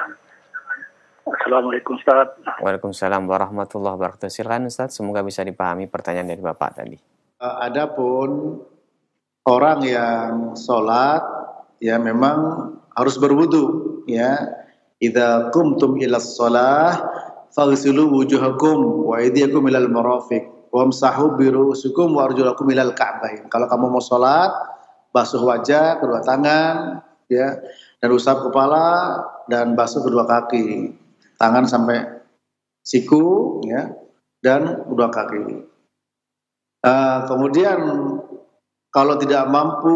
Assalamualaikum Ustaz. Waalaikumsalam warahmatullahi wabarakatuh. Silakan Ustaz, semoga bisa dipahami pertanyaan dari Bapak tadi. Adapun orang yang sholat, ya memang harus berwudu ya. Idza qumtum ila shalah faghsilu wujuhakum wa aydiyakum ilal marafiq wamsahu bi ru'usikum wa arjulakum ilal ka'bain. Kalau kamu mau salat, basuh wajah, kedua tangan ya, dan usap kepala dan basuh kedua kaki. Tangan sampai siku ya, dan kedua kaki. Kemudian kalau tidak mampu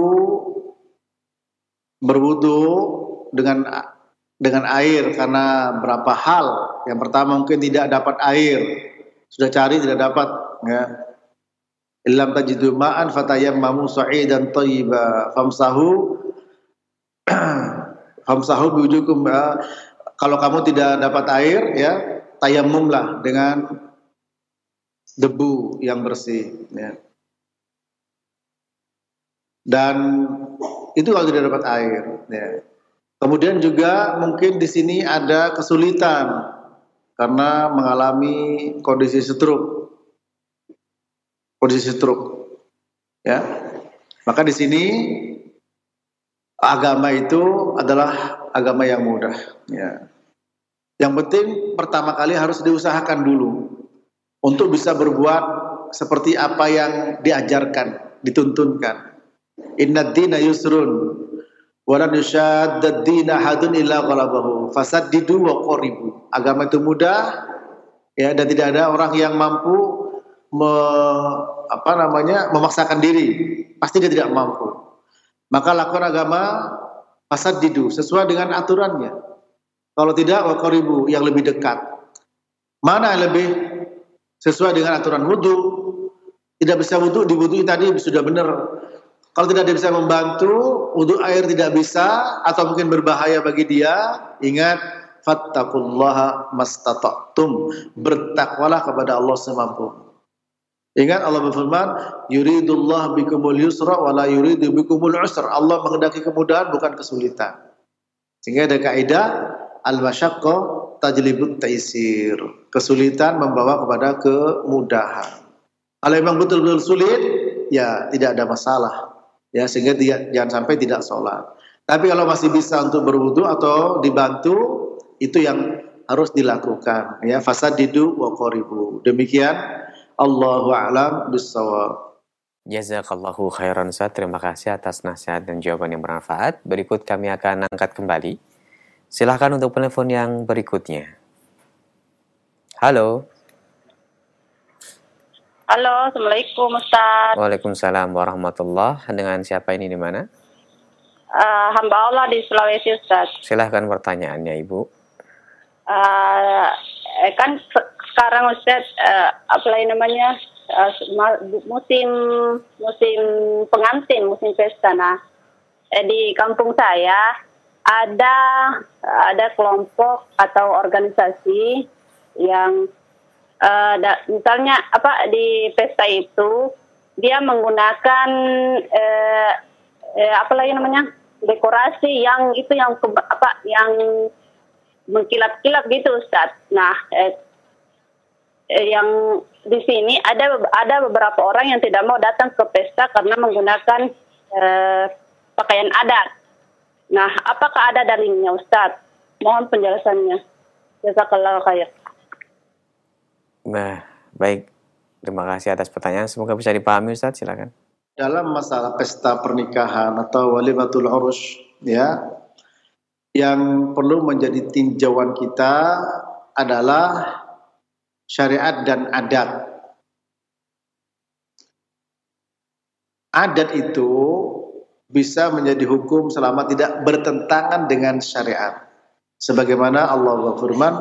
berwudu dengan air karena berapa hal. Yang pertama mungkin tidak dapat air, sudah cari tidak dapat ya. Illam tajidu ma'an fatayammamu sa'idan thayyiba famsahu biwujukum. Kalau kamu tidak dapat air, ya tayamumlah dengan debu yang bersih, ya. Dan itu kalau tidak dapat air, ya. Kemudian juga mungkin di sini ada kesulitan karena mengalami kondisi stroke, ya. Maka di sini agama itu adalah agama yang mudah, ya. Yang penting pertama kali harus diusahakan dulu untuk bisa berbuat seperti apa yang diajarkan, dituntunkan. Innad dina yusrun wa lan yushaddad dina hadun illa ghalabahu fasaddidu wa qaribu. Agama itu mudah, ya, dan tidak ada orang yang mampu memaksakan diri. Pasti dia tidak mampu. Maka lakukan agama fasaddidu sesuai dengan aturannya. Kalau tidak wa qaribu, yang lebih dekat. Mana yang lebih sesuai dengan aturan wudu? Tidak bisa wudu, di wudu tadi sudah benar. Kalau tidak dia bisa membantu, wudu air tidak bisa atau mungkin berbahaya bagi dia, ingat fattaqullaha mastata'tum, bertakwalah kepada Allah semampu. Ingat Allah berfirman, yuridullah bikumul yusra wa la yuridu bikumul usra. Allah menghendaki kemudahan bukan kesulitan. Sehingga ada kaidah al-masyaqqah tajlibut taisir. Kesulitan membawa kepada kemudahan. Kalau memang betul-betul sulit, ya tidak ada masalah. Ya, sehingga jangan sampai tidak sholat. Tapi kalau masih bisa untuk berwudu atau dibantu, itu yang harus dilakukan. Ya, fasadidu wa qaribu. Demikian, Allahu a'lam bissawab. Jazakallahu khairan Ustaz. Terima kasih atas nasihat dan jawaban yang bermanfaat. Berikut kami akan angkat kembali. Silakan untuk telepon yang berikutnya. Halo. Halo, Assalamualaikum Ustaz. Waalaikumsalam warahmatullah. Dengan siapa ini di mana? Hamba Allah di Sulawesi Ustaz. Silahkan pertanyaannya Ibu. Kan sekarang Ustaz, musim pengantin, musim pesta. Nah, di kampung saya ada kelompok atau organisasi yang misalnya di pesta itu dia menggunakan dekorasi yang mengkilat-kilat gitu Ustaz. Nah, yang di sini ada beberapa orang yang tidak mau datang ke pesta karena menggunakan pakaian adat. Nah, apakah ada dalilnya Ustaz? Mohon penjelasannya. Jazakallahu khair. Nah, baik. Terima kasih atas pertanyaan. Semoga bisa dipahami Ustaz, silakan. Dalam masalah pesta pernikahan atau walimatul urus, ya, yang perlu menjadi tinjauan kita adalah syariat dan adat. Adat itu bisa menjadi hukum selama tidak bertentangan dengan syariat. Sebagaimana Allah berfirman,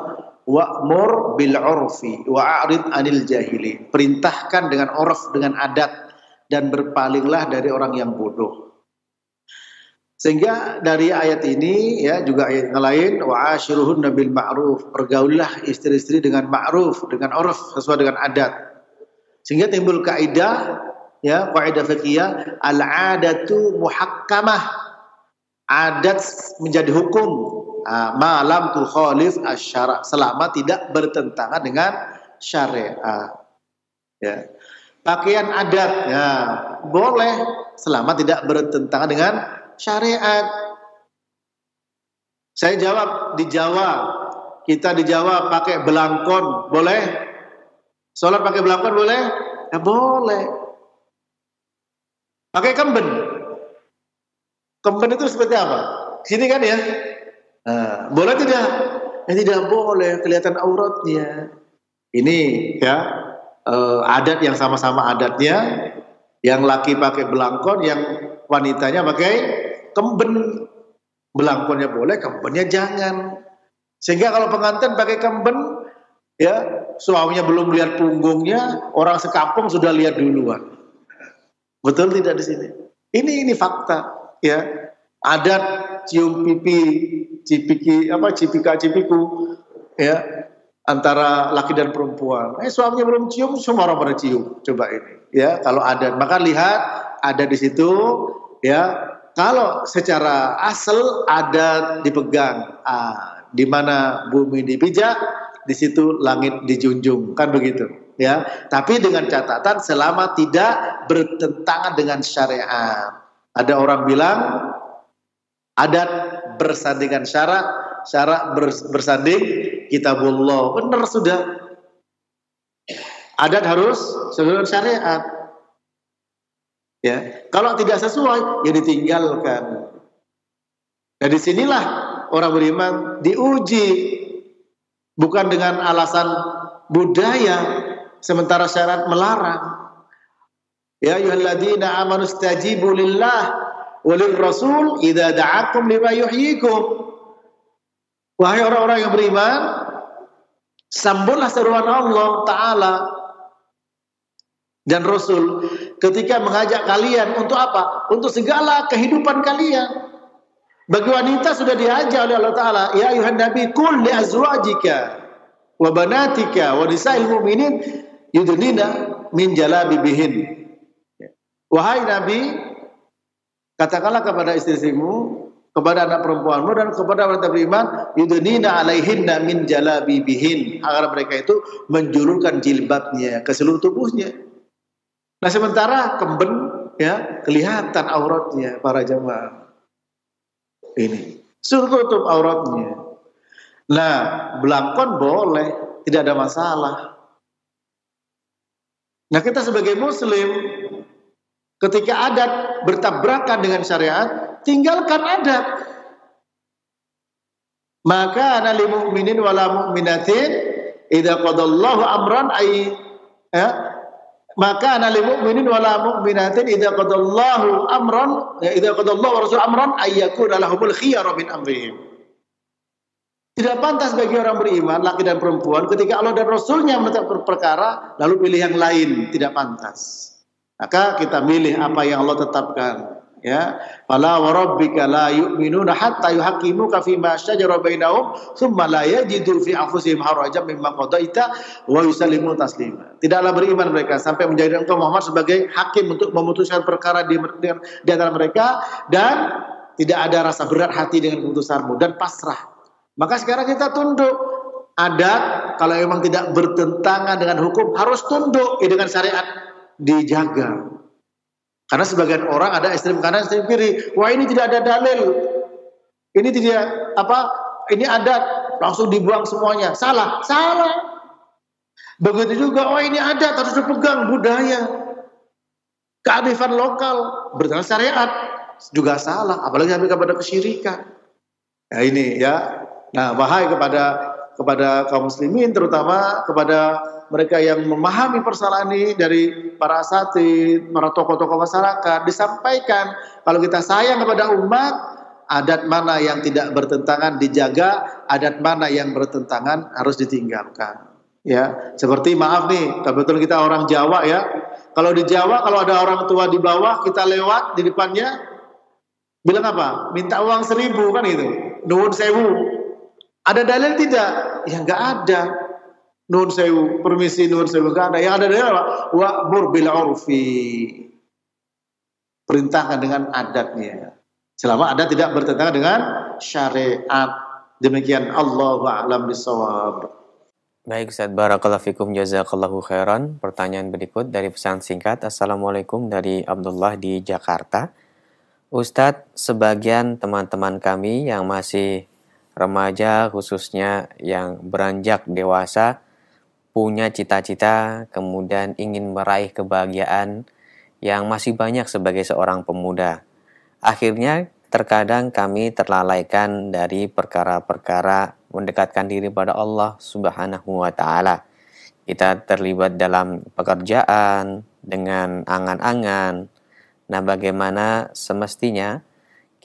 wa'mur bil 'urfi wa'rid 'anil jahili. Perintahkan dengan urf, dengan adat, dan berpalinglah dari orang yang bodoh. Sehingga dari ayat ini, ya, juga ayat yang lain, wa'ashiruhunna bil ma'ruf, pergaulilah istri-istri dengan ma'ruf, dengan urf, sesuai dengan adat. Sehingga timbul kaidah, ya, kaidah fikih, al-'adatu muhakkamah. Adat menjadi hukum. Malam tukhalif asy-syara', selama tidak bertentangan dengan syariat. Ya. Pakaian adat, ya, boleh selama tidak bertentangan dengan syariat. Saya jawab, di Jawa, kita di Jawa pakai belangkon, boleh? Sholat pakai belangkon boleh? Ya boleh. Pakai kemben. Kemben itu seperti apa? Sini kan ya? Boleh tidak? Tidak boleh, kelihatan auratnya. Ini ya adat yang sama-sama adatnya. Yang laki pakai belangkon, yang wanitanya pakai kemben. Belangkonnya boleh, kembennya jangan. Sehingga kalau pengantin pakai kemben, ya suaminya belum lihat punggungnya, orang sekampung sudah lihat duluan. Betul tidak di sini? Ini fakta, ya. Adat cium pipi cipika-cipiku ya antara laki dan perempuan. Suaminya belum cium, semua orang pada cium. Coba ini ya, kalau ada, maka lihat ada di situ ya. Kalau secara asal ada dipegang, di mana bumi dipijak, di situ langit dijunjung, kan begitu ya. Tapi dengan catatan selama tidak bertentangan dengan syariat. Ada orang bilang adat bersandingan syarat, syarat bersanding kitabullah. Benar sudah. Adat harus sesuai dengan syariat. Ya, kalau tidak sesuai, ya ditinggalkan. Dan disinilah orang beriman diuji, bukan dengan alasan budaya, sementara syariat melarang. Ya ayyuhalladzina amanu istajibu lillah walir rasul idza da'akum lima yuhyikum. Wahai orang-orang yang beriman, sambutlah seruan Allah Ta'ala dan Rasul ketika mengajak kalian untuk apa? Untuk segala kehidupan kalian. Bagi wanita sudah diajak oleh Allah Ta'ala, ya ayuhan nabi qul li azwajika wa banatika wa nisa'il mu'minin yudnina min jalabibihin. Wahai Nabi, katakanlah kepada istri-istrimu, kepada anak perempuanmu dan kepada wanita beriman, yudnina alaihinna min jalabibihin, agar mereka itu menjulurkan jilbabnya ke seluruh tubuhnya. Nah sementara kemben ya kelihatan auratnya para jamaah. Ini suruh tutup auratnya. Nah belangkon boleh, tidak ada masalah. Nah kita sebagai muslim, ketika adat bertabrakan dengan syariat, tinggalkan adat. Maka ana lil mu'minin wala mu'minatin idza qadallahu amran ay ya. Maka ana lil mu'minin wala mu'minatin idza qadallahu amran ya idza qadallahu wa rasul amran ay yakuna lahumul khiyara min amrihim. Tidak pantas bagi orang beriman laki dan perempuan ketika Allah dan Rasulnya menetapkan perkara lalu pilih yang lain, tidak pantas. Maka kita milih apa yang Allah tetapkan ya. Fala wa rabbika la yu'minuna hatta yuhaqqimuka fima shajara bainahum thumma la yajidu fi anfusihim harajan mimma qadaita wa yusallimu taslima. Tidaklah beriman mereka sampai menjadikan engkau Muhammad sebagai hakim untuk memutuskan perkara di antara mereka dan tidak ada rasa berat hati dengan keputusanmu dan pasrah. Maka sekarang kita tunduk. Adat kalau memang tidak bertentangan dengan hukum harus tunduk dengan syariat dijaga. Karena sebagian orang ada ekstrem kanan, ekstrem kiri. Wah ini tidak ada dalil. Ini tidak ini adat, langsung dibuang semuanya. Salah. Begitu juga, oh ini adat harus dipegang budaya. Kearifan lokal berjalan syariat juga salah, apalagi sampai kepada kesyirikan. Nah ini ya. Nah, bahaya kepada kaum muslimin, terutama kepada mereka yang memahami persoalan ini dari para asatidz, para tokoh-tokoh masyarakat, disampaikan kalau kita sayang kepada umat, adat mana yang tidak bertentangan dijaga, adat mana yang bertentangan harus ditinggalkan. Ya, seperti maaf nih, kebetulan kita orang Jawa ya. Kalau di Jawa kalau ada orang tua di bawah, kita lewat di depannya bilang apa? Minta uang 1.000 kan itu. Nuwun sewu. Ada dalil tidak? Ya enggak ada. Nuwun sewu, permisi nuwun sewu enggak ada. Yang ada dalil apa? Wa'mur bil 'urfi. Perintahkan dengan adatnya. Selama adat tidak bertentangan dengan syariat. Demikian Allahu a'lam bishawab. Baik Ustaz, barakallahu fikum, jazakallahu khairan. Pertanyaan berikut dari pesan singkat. Assalamualaikum dari Abdullah di Jakarta. Ustadz, sebagian teman-teman kami yang masih remaja khususnya yang beranjak dewasa punya cita-cita kemudian ingin meraih kebahagiaan yang masih banyak sebagai seorang pemuda. Akhirnya terkadang kami terlalaikan dari perkara-perkara mendekatkan diri pada Allah Subhanahu wa Ta'ala. Kita terlibat dalam pekerjaan dengan angan-angan. Nah, bagaimana semestinya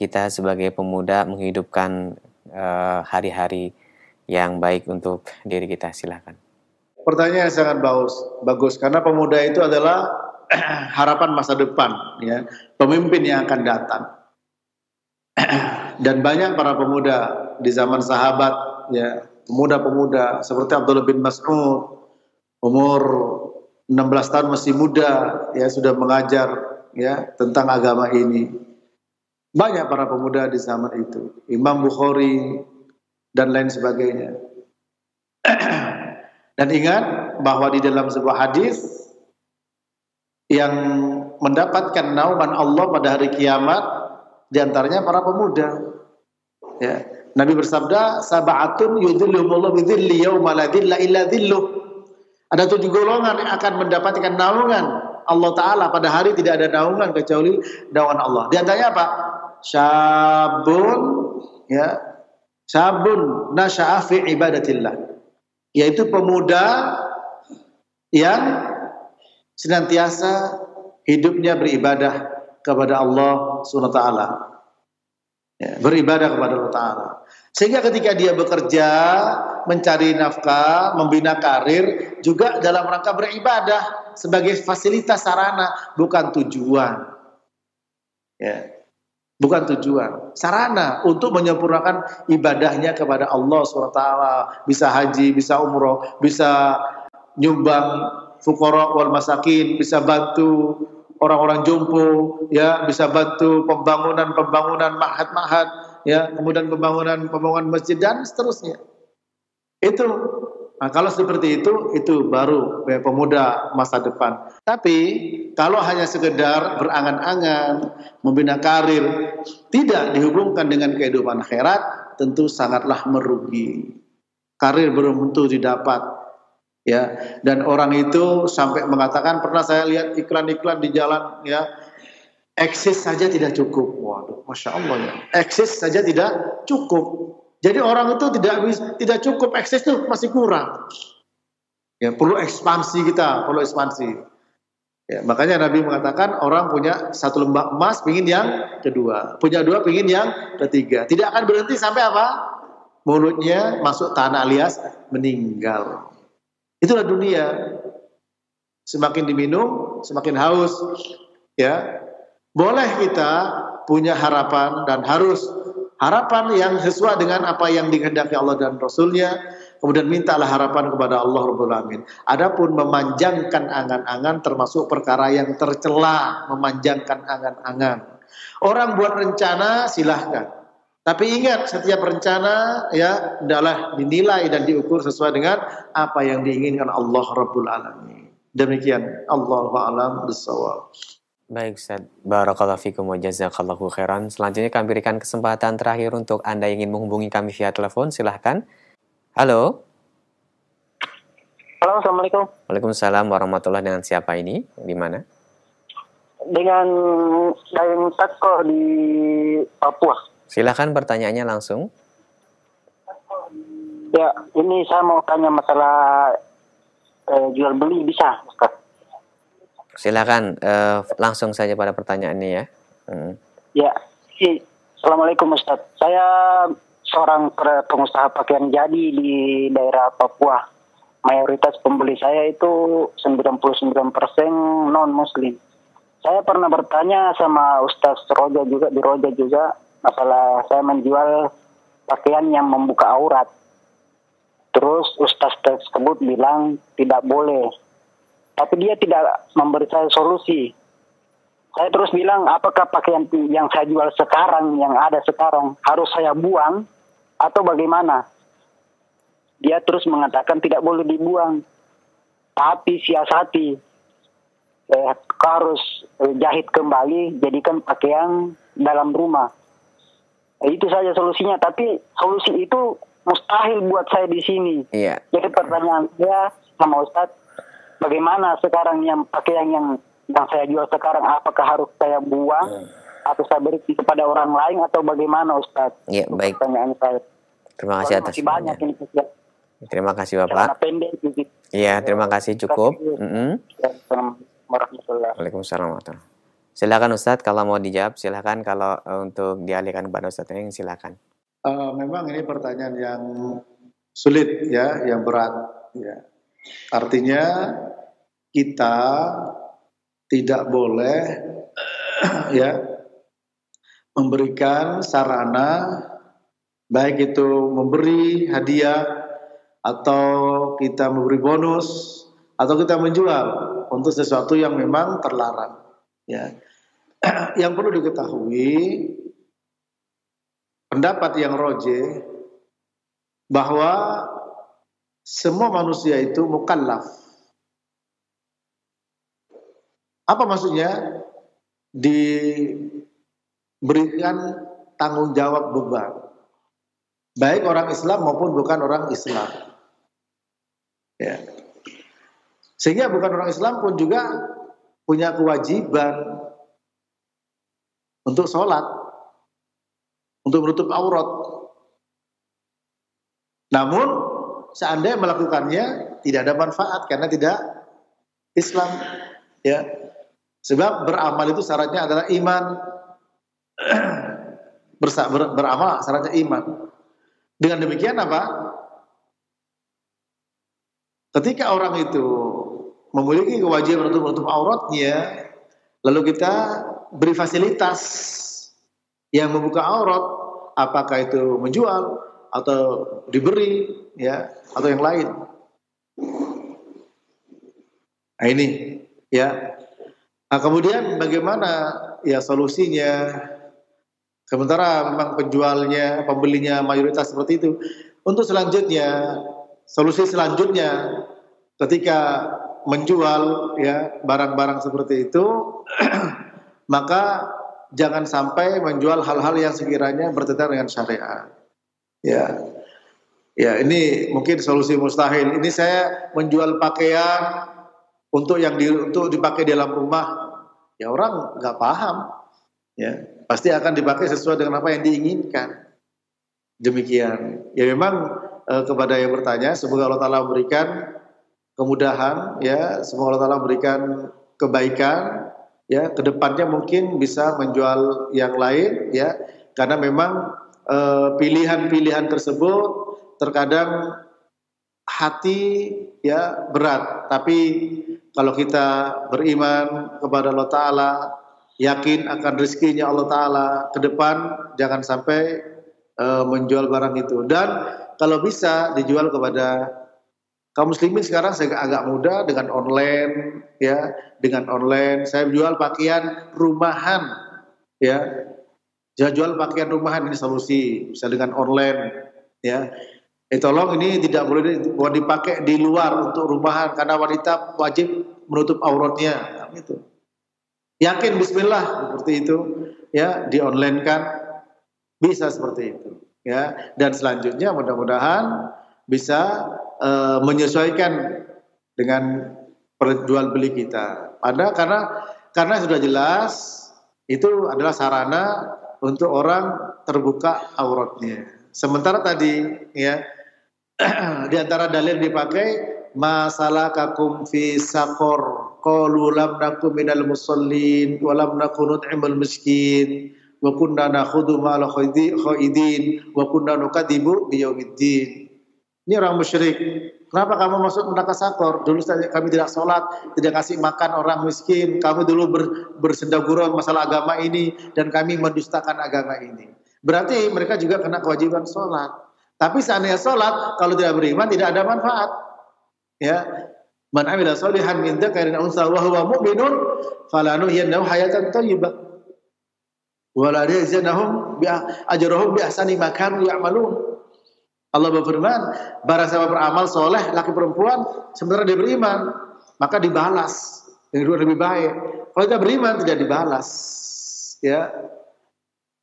kita sebagai pemuda menghidupkan hari-hari yang baik untuk diri kita? Silakan. Pertanyaan yang sangat bagus karena pemuda itu adalah harapan masa depan, ya, pemimpin yang akan datang. Dan banyak para pemuda di zaman sahabat, ya, pemuda-pemuda seperti Abdullah bin Mas'ud, umur 16 tahun masih muda, ya, sudah mengajar, ya, tentang agama ini. Banyak para pemuda di zaman itu, Imam Bukhari dan lain sebagainya. Dan ingat bahwa di dalam sebuah hadis yang mendapatkan naungan Allah pada hari kiamat di antaranya para pemuda. Ya, Nabi bersabda, "Sab'atun yudhilluhumullahu bidhilli yauma la dhilla illa dhilluh." Ada 7 golongan yang akan mendapatkan naungan Allah Ta'ala pada hari tidak ada naungan kecuali naungan Allah. Di antaranya apa? Syabun, ya, syabun nasya'a fi ibadatillah, yaitu pemuda yang senantiasa hidupnya beribadah kepada Allah Subhanahu wa taala. Ya, beribadah kepada Allah Ta'ala. Sehingga ketika dia bekerja, mencari nafkah, membina karir, juga dalam rangka beribadah sebagai fasilitas sarana, bukan tujuan. Ya, bukan tujuan, sarana untuk menyempurnakan ibadahnya kepada Allah SWT. Bisa haji, bisa umroh, bisa nyumbang fuqara wal masakin, bisa bantu orang-orang jompo, ya, bisa bantu pembangunan ma'had, ya, kemudian pembangunan masjid dan seterusnya. Itu, nah, kalau seperti itu baru ya, pemuda masa depan. Tapi kalau hanya sekedar berangan-angan membina karir, tidak dihubungkan dengan kehidupan akhirat, tentu sangatlah merugi. Karir belum tentu didapat. Ya, dan orang itu sampai mengatakan, pernah saya lihat iklan-iklan di jalan, ya, eksis saja tidak cukup. Waduh, masya Allah, ya, eksis saja tidak cukup. Jadi orang itu tidak cukup, eksis itu masih kurang. Ya, perlu ekspansi kita, perlu ekspansi. Ya, makanya Nabi mengatakan orang punya 1 lembah emas, pingin yang kedua, punya 2, pingin yang ketiga. Tidak akan berhenti sampai apa? Mulutnya masuk tanah alias meninggal. Itulah dunia. Semakin diminum, semakin haus. Ya, boleh kita punya harapan dan harus harapan yang sesuai dengan apa yang dikehendaki Allah dan Rasulnya. Kemudian mintalah harapan kepada Allah Rabbul Alamin. Adapun memanjangkan angan-angan termasuk perkara yang tercela, memanjangkan angan-angan. Orang buat rencana silahkan. Tapi ingat, setiap rencana, ya, adalah dinilai dan diukur sesuai dengan apa yang diinginkan Allah Rabbul Alamin. Demikian, Allahu a'lam bishawab. Baik Ustaz, barakallahu fikum wa jazakallahu khairan. Selanjutnya kami berikan kesempatan terakhir untuk Anda yang ingin menghubungi kami via telepon, silahkan. Halo. Halo, Assalamualaikum. Waalaikumsalam warahmatullahi. Dengan siapa ini? Di mana? Dengan Dayang Tako di Papua. Silakan pertanyaannya langsung. Ya, ini saya mau tanya masalah jual beli bisa, Ustaz? Silakan langsung saja pada pertanyaannya ya. Ya, Assalamualaikum Ustaz. Saya seorang pengusaha pakaian jadi di daerah Papua. Mayoritas pembeli saya itu 99% non-muslim. Saya pernah bertanya sama Ustaz Roja juga, di Roja juga, masalah saya menjual pakaian yang membuka aurat. Terus Ustaz tersebut bilang tidak boleh. Tapi dia tidak memberi saya solusi. Saya terus bilang, apakah pakaian yang saya jual sekarang, yang ada sekarang, harus saya buang atau bagaimana? Dia terus mengatakan tidak boleh dibuang. Tapi siasati. Harus jahit kembali, jadikan pakaian dalam rumah. Itu saja solusinya, tapi solusi itu mustahil buat saya di sini. Iya. Jadi pertanyaan saya sama Ustaz, bagaimana sekarang yang pakaian yang saya jual sekarang, apakah harus saya buang atau saya beri kepada orang lain atau bagaimana Ustaz? Iya, baik. Pertanyaan saya. Terima kasih atas banyak ini. Terima kasih Bapak. Iya, terima kasih, cukup. Waalaikumsalam. Silakan Ustadz, kalau mau dijawab silakan, kalau untuk dialihkan kepada Ustadz yang silakan. Memang ini pertanyaan yang sulit ya, yang berat ya. Artinya kita tidak boleh ya memberikan sarana baik itu memberi hadiah atau kita memberi bonus atau kita menjual untuk sesuatu yang memang terlarang. Ya, yang perlu diketahui, pendapat yang rajih bahwa semua manusia itu mukallaf. Apa maksudnya? Diberikan tanggung jawab beban, baik orang Islam maupun bukan orang Islam. Ya. Sehingga bukan orang Islam pun juga punya kewajiban untuk sholat, untuk menutup aurat. Namun seandainya melakukannya tidak ada manfaat karena tidak Islam. Ya. Sebab beramal itu syaratnya adalah iman. Beramal syaratnya iman. Dengan demikian apa? Ketika orang itu memiliki kewajiban untuk menutup auratnya, lalu kita beri fasilitas yang membuka aurat, apakah itu menjual atau diberi, ya, atau yang lain. Nah ini, ya. Nah, kemudian bagaimana ya solusinya? Sementara memang penjualnya, pembelinya mayoritas seperti itu. Untuk selanjutnya, solusi selanjutnya ketika menjual ya barang-barang seperti itu, maka jangan sampai menjual hal-hal yang sekiranya bertentangan dengan syariat. Ya. Ya, ini mungkin solusi mustahil. Ini saya menjual pakaian untuk dipakai di dalam rumah, ya orang nggak paham, ya pasti akan dipakai sesuai dengan apa yang diinginkan. Demikian. Ya memang kepada yang bertanya, semoga Allah Taala memberikan kemudahan, ya semoga Allah Taala memberikan kebaikan, ya kedepannya mungkin bisa menjual yang lain, ya karena memang pilihan-pilihan tersebut terkadang hati ya berat, tapi kalau kita beriman kepada Allah Ta'ala, yakin akan rezekinya Allah Ta'ala ke depan, jangan sampai menjual barang itu. Dan kalau bisa dijual kepada kaum muslimin sekarang agak mudah dengan online, ya dengan online. Saya jual pakaian rumahan, ya. Jangan jual pakaian rumahan, ini solusi bisa dengan online, ya. Tolong ini tidak boleh dipakai di luar untuk rumahan karena wanita wajib menutup auratnya. Itu. Yakin bismillah seperti itu, ya di online kan bisa seperti itu, ya. Dan selanjutnya mudah-mudahan bisa menyesuaikan dengan perjual beli kita. Karena sudah jelas itu adalah sarana untuk orang terbuka auratnya. Sementara tadi, ya. Di antara dalil dipakai masalah kakum fi saqor qalu lam nakum minal musallin wa lam nakun nut'imul miskin wa kunna nakhudhu ma'al khaidin wa kunna nukadzibu biyaumiddin. Ini orang musyrik. Kenapa kamu masuk neraka sakor? Dulu kami tidak sholat, tidak kasih makan orang miskin. Kami dulu bersendagurau masalah agama ini dan kami mendustakan agama ini. Berarti mereka juga kena kewajiban sholat. Tapi seandainya sholat, kalau tidak beriman tidak ada manfaat. Ya, man amila sholihan min dzakarin aw unsa wa huwa mu'minun falanuhyiyannahu hayatan thayyibah wa la yajzanahum ajrahum bi ahsani ma kanu ya'malun. Allah berfirman, barang siapa beramal soleh laki perempuan sementara dia beriman, maka dibalas yang lebih baik. Kalau tidak beriman tidak dibalas. Ya.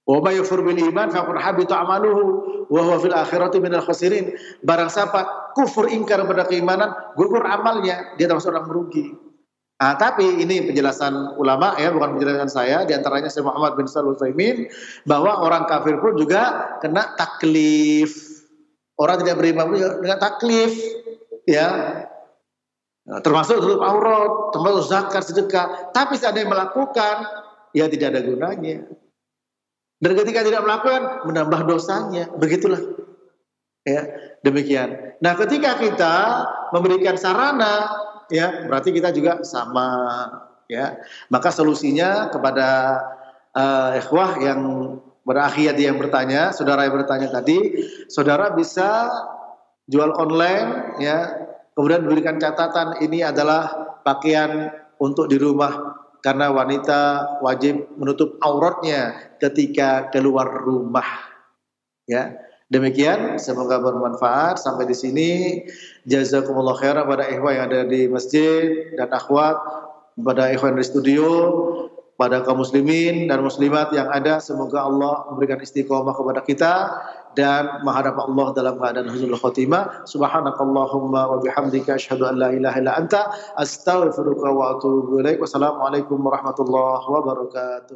Wa may yukfur bil iman faqad habita amaluhu wa huwa fil akhirati minal khasirin. Barang siapa kufur ingkar pada keimanan, gugur amalnya, dia termasuk orang merugi. Nah, tapi ini penjelasan ulama ya, bukan penjelasan saya, di antaranya Syekh Muhammad bin Shalih Al-Utsaimin, bahwa orang kafir pun juga kena taklif. Orang tidak beriman pun dengan taklif, ya. Nah, termasuk tutup aurat, termasuk zakat, sedekah. Tapi seandainya melakukan, ya tidak ada gunanya. Dan ketika tidak melakukan, menambah dosanya. Begitulah. Ya, demikian. Nah, ketika kita memberikan sarana, ya, berarti kita juga sama, ya. Maka solusinya kepada ikhwah yang Pada akhi yang bertanya, saudara yang bertanya tadi, saudara bisa jual online ya, kemudian berikan catatan ini adalah pakaian untuk di rumah karena wanita wajib menutup auratnya ketika keluar rumah. Ya. Demikian, semoga bermanfaat. Sampai di sini, jazakumullah khairan pada ikhwan yang ada di masjid dan akhwat, pada ikhwan di studio, pada kaum muslimin dan muslimat yang ada. Semoga Allah memberikan istiqomah kepada kita dan menghadap Allah dalam keadaan husnul khotimah. Subhanakallahumma wa bihamdika asyhadu an la ilaha illa anta astaghfiruka wa atubu ilaik. Wassalamualaikum warahmatullahi wabarakatuh.